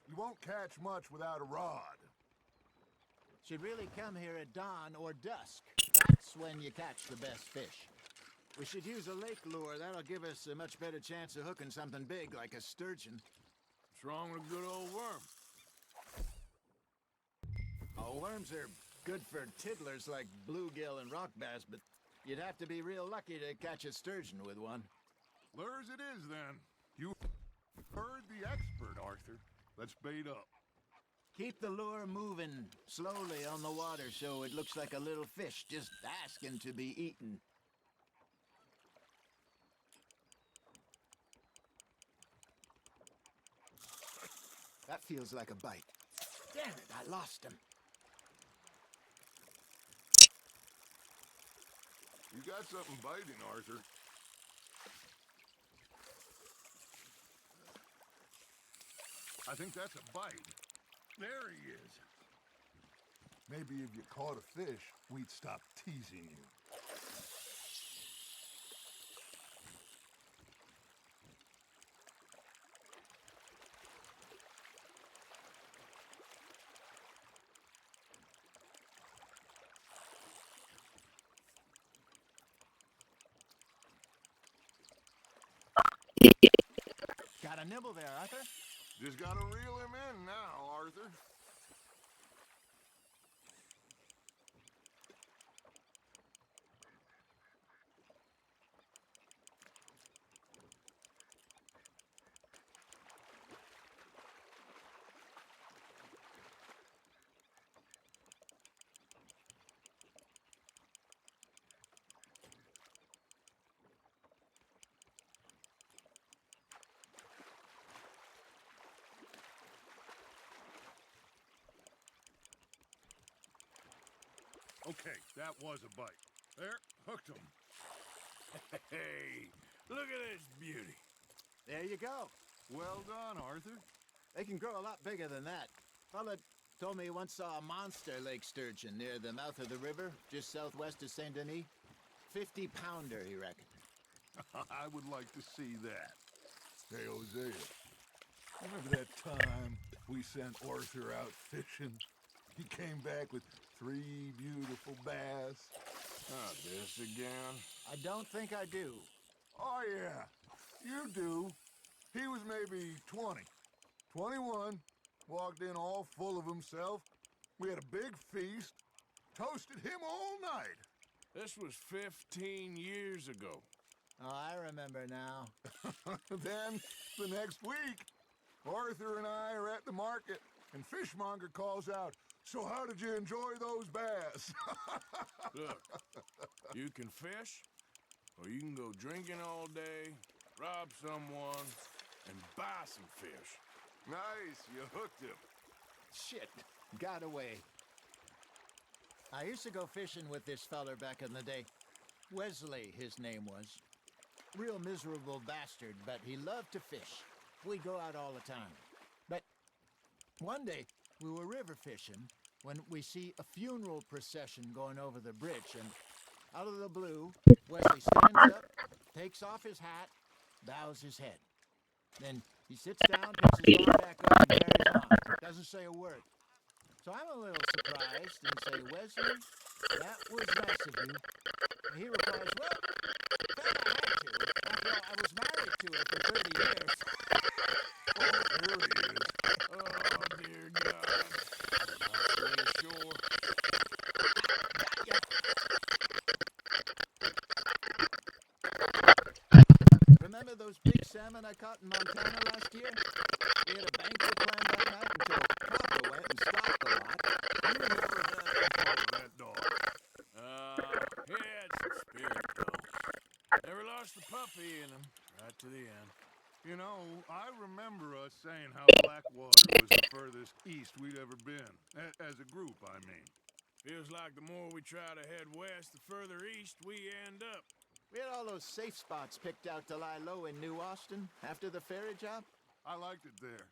You won't catch much without a rod. Should really come here at dawn or dusk. That's when you catch the best fish. We should use a lake lure. That'll give us a much better chance of hooking something big like a sturgeon. What's wrong with a good old worm? Oh, worms are good for tiddlers like bluegill and rock bass, but you'd have to be real lucky to catch a sturgeon with one. Lures it is, then. You heard the expert, Arthur. Let's bait up. Keep the lure moving slowly on the water so it looks like a little fish just asking to be eaten. That feels like a bite. Damn it, I lost him. You got something biting, Arthur. I think that's a bite. There he is. Maybe if you caught a fish, we'd stop teasing you. got a nibble there, Arthur? Just gotta reel him in now, Arthur. Okay, that was a bite. There, hooked him. Hey, look at this beauty. There you go. Well done, Arthur. They can grow a lot bigger than that. Fella told me he once saw a monster lake sturgeon near the mouth of the river, just southwest of Saint Denis. 50-pounder, he reckoned. I would like to see that. Hey, Hosea, remember that time we sent Arthur out fishing? He came back with 3 beautiful bass. Not this again. I don't think I do. Oh, yeah, you do. He was maybe 20, 21, walked in all full of himself. We had a big feast, toasted him all night. This was 15 years ago. Oh, I remember now. Then, the next week, Arthur and I are at the market, and Fishmonger calls out, "So how did you enjoy those bass?" Look, you can fish, or you can go drinking all day, rob someone, and buy some fish. Nice, you hooked him. Shit, got away. I used to go fishing with this feller back in the day. Wesley, his name was. Real miserable bastard, but he loved to fish. We'd go out all the time. But one day, we were river fishing when we see a funeral procession going over the bridge, and out of the blue, Wesley stands up, takes off his hat, bows his head. Then he sits down, picks his arm back up, and carries on. Doesn't say a word. So I'm a little surprised and say, "Wesley, that was nice of you." And he replies, "Well, felt I had to. After all, I was married to her for 30 years. Oh, there he is. Oh, dear God. Not really sure. Remember those big salmon I caught in Montana last year? We had a banquet planned that night until Papa went and stopped the lot. You never had control of that dog. He had some spirit, though. Never lost the puppy in him, right to the end. You know, I remember us saying how Blackwater was the furthest east we'd ever been. As a group, I mean. Feels like the more we try to head west, the further east we end up. We had all those safe spots picked out to lie low in New Austin after the ferry job. I liked it there.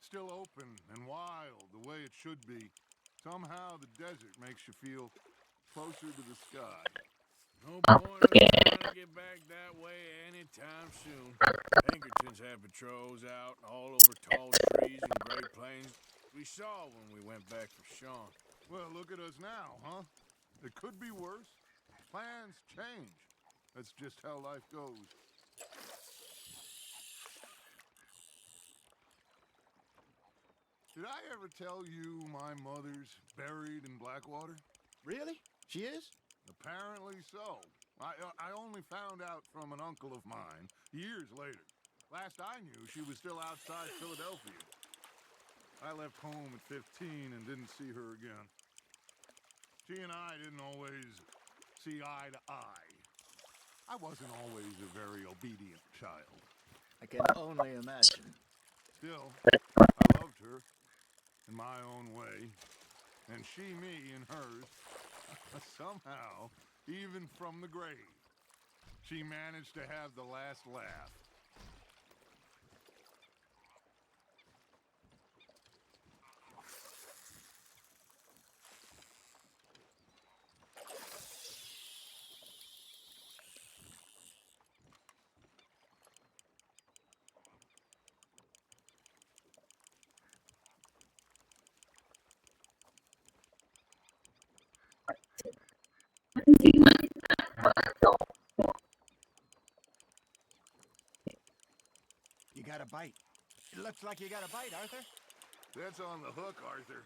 Still open and wild, the way it should be. Somehow the desert makes you feel closer to the sky. No point us trying to get back that way anytime soon. Pinkertons had patrols out all over tall trees and Great Plains. We saw when we went back for Sean. Well, look at us now, huh? It could be worse. Plans change. That's just how life goes. Did I ever tell you my mother's buried in Blackwater? Really? She is? Apparently so. I only found out from an uncle of mine years later. Last I knew, she was still outside Philadelphia. I left home at 15 and didn't see her again. She and I didn't always see eye to eye. I wasn't always a very obedient child. I can only imagine. Still, I loved her in my own way, and she me in hers. Somehow, even from the grave, she managed to have the last laugh. You got a bite. It looks like you got a bite, Arthur. That's on the hook, Arthur.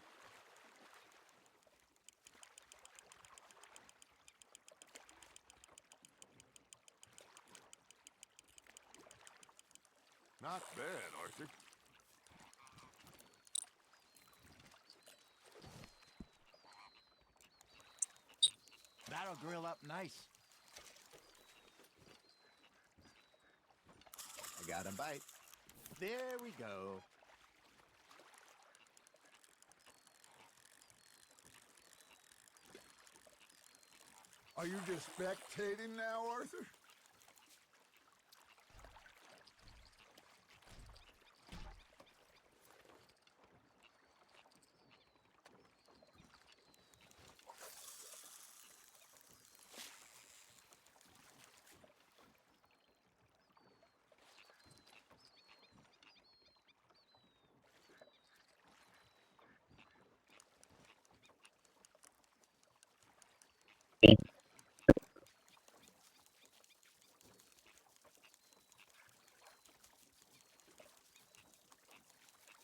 Not bad, Arthur. That'll grill up nice. I got a bite. There we go. Are you just spectating now, Arthur?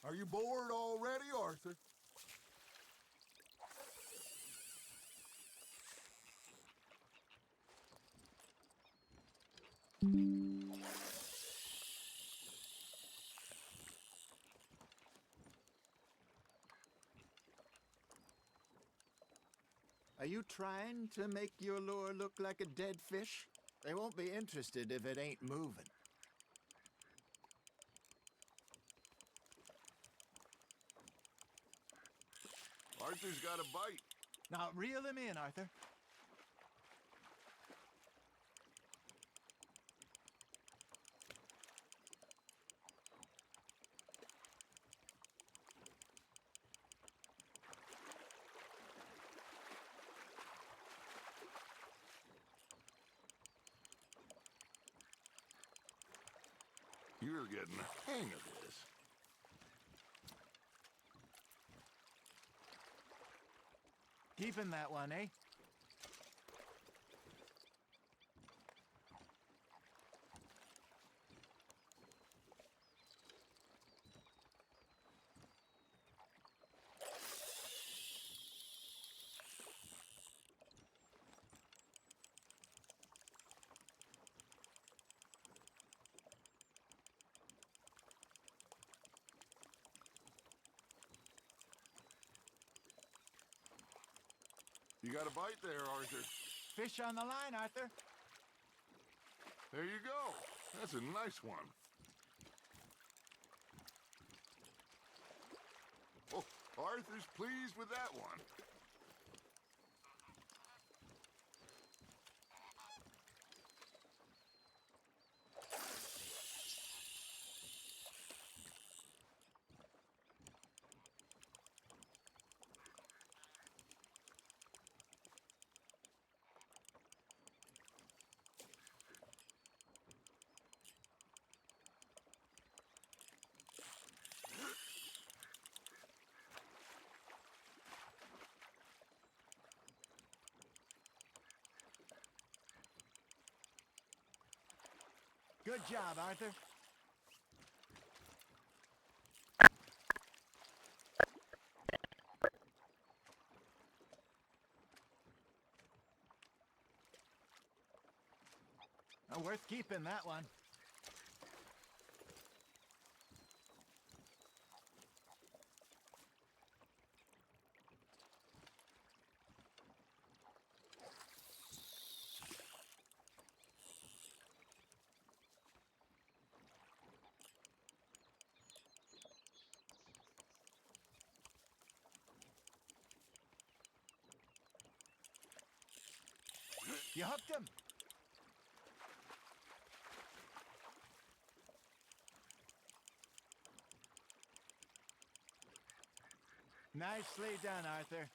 Are you bored already, Arthur? Are you trying to make your lure look like a dead fish? They won't be interested if it ain't moving. Arthur's got a bite. Now reel him in, Arthur. You're getting the hang of this. Keeping that one, eh? You got a bite there, Arthur. Fish on the line, Arthur. There you go. That's a nice one. Oh, Arthur's pleased with that one. Good job, Arthur. Worth keeping, that one. You hooked him. Nicely done, Arthur.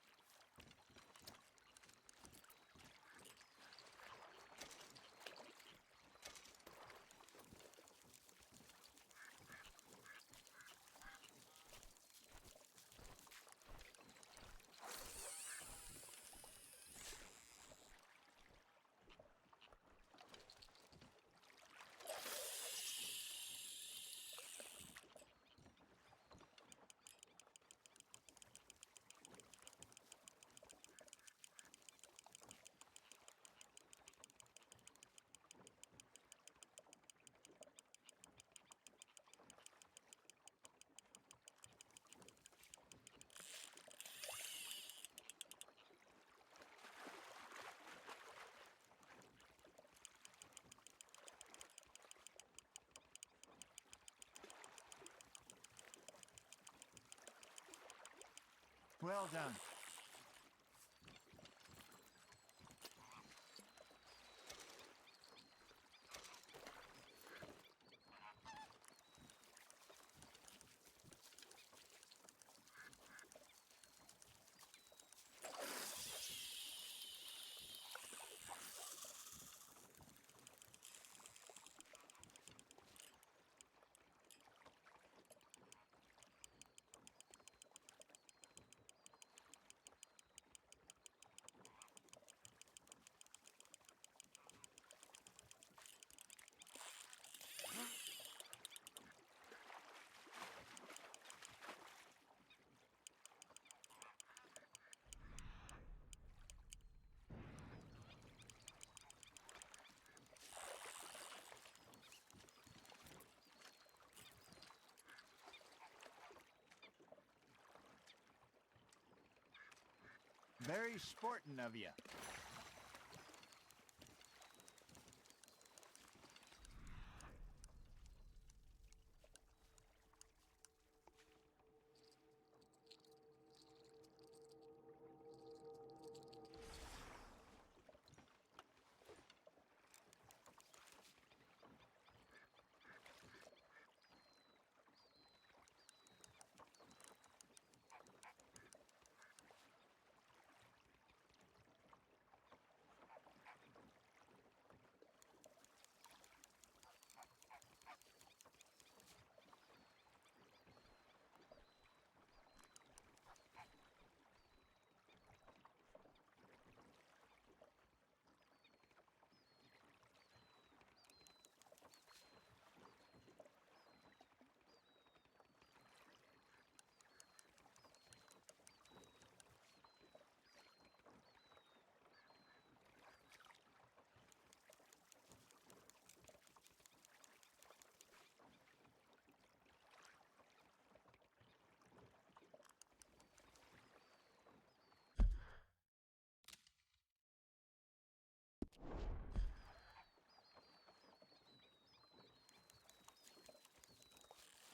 Well done. Very sporting of you.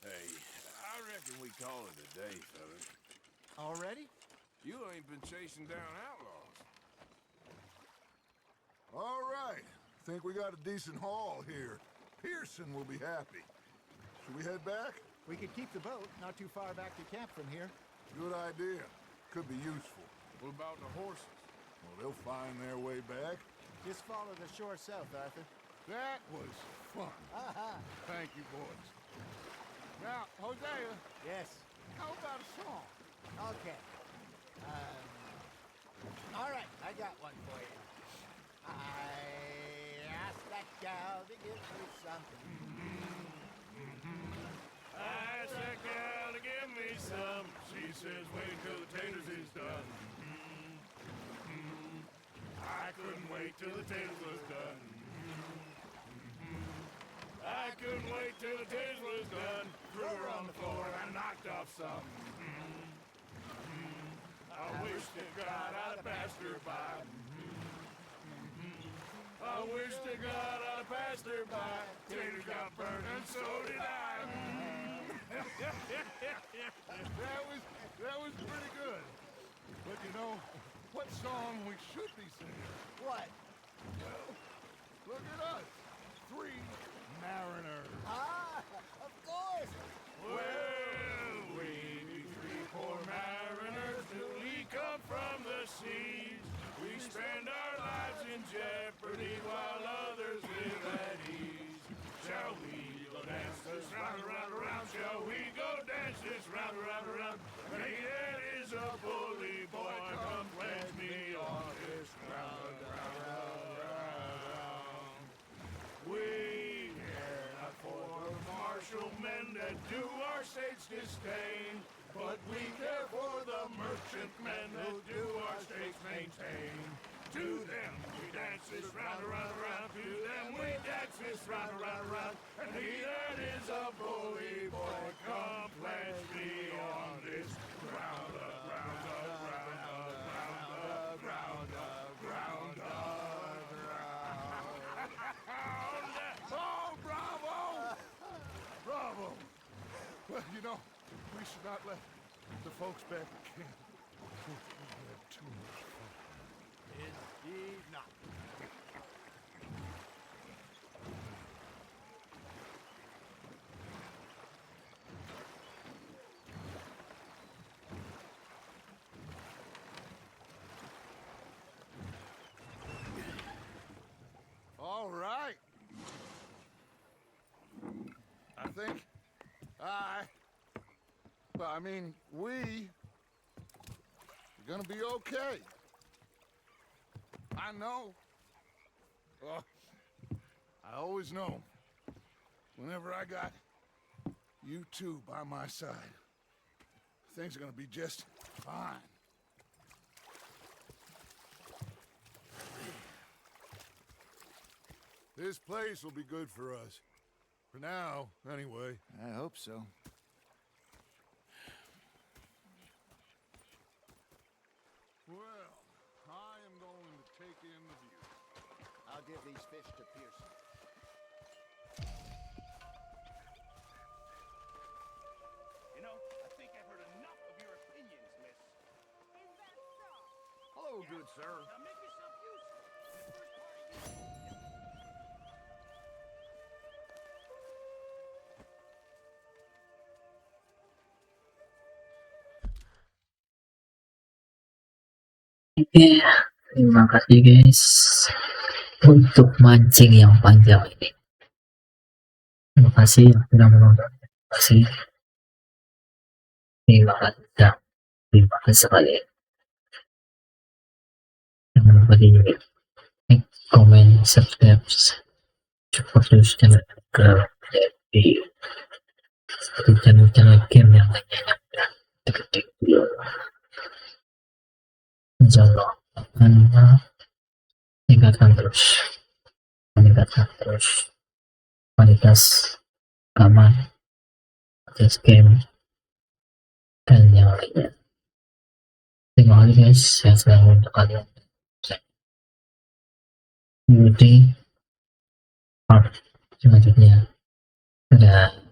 Hey, I reckon we call it a day, fellas. Already? You ain't been chasing down outlaws. All right. Think we got a decent haul here. Pearson will be happy. Should we head back? We could keep the boat not too far back to camp from here. Good idea. Could be useful. What about the horses? Well, they'll find their way back. Just follow the shore south, Arthur. That was fun. Thank you, boys. Now, Hosea. Yes. How about a song? Okay. All right, I got one for you. I asked that gal to give me something. I asked that gal to give me some. She says, wait till the taters is done. I couldn't wait till the taters was done. I couldn't wait till the taters was done. Threw her on the floor and I knocked off some. I wish to God I'd passed her by. I wish to God I'd passed her by. Taters got burned and so did I. That was pretty good. But you know, what song we should be singing? What? Well, look at us. 3 mariners. Ah, of course. Well, we be 3 poor mariners newly come from the seas. We spend our lives in jeopardy while others live at ease. Shall we go dance this round, around, around? Shall we go dance this round, around, around? Hey, that is a bully boy, come pledge me on this round, round, round, round. We care not for martial men that do our state's disdain, but we care for the merchant men that do our state's maintain. To them we dance this round, around, around. To them we dance this round, around, around. And he that is a bully boy, come pledge me on this ground up, ground up, ground up, ground up, ground up, ground up. Oh, bravo! Bravo! Well, you know, we should not let the folks back at camp think we are gonna be okay. I know. Well, I always know. Whenever I got you two by my side, things are gonna be just fine. This place will be good for us. For now, anyway. I hope so. Well, I am going to take in the view. I'll give these fish to Pearson. You know, I think I've heard enough of your opinions, miss. Is that so? Hello, good sir. Now make yourself useful. In the first part of you... Oke, terima kasih guys untuk mancing yang panjang ini. Terima kasih yang sudah menonton. Terima kasih sekali. Jangan lupa di like, comment, subscribe, support terus channel video seperti channel game yang lainnya yang udah diketik video. Insyaallah akan meningkatkan terus kualitas rekaman, kualitas game dan yang lainnya. Terima kasih guys, sehat selalu untuk kalian. Di part selanjutnya. Dadah.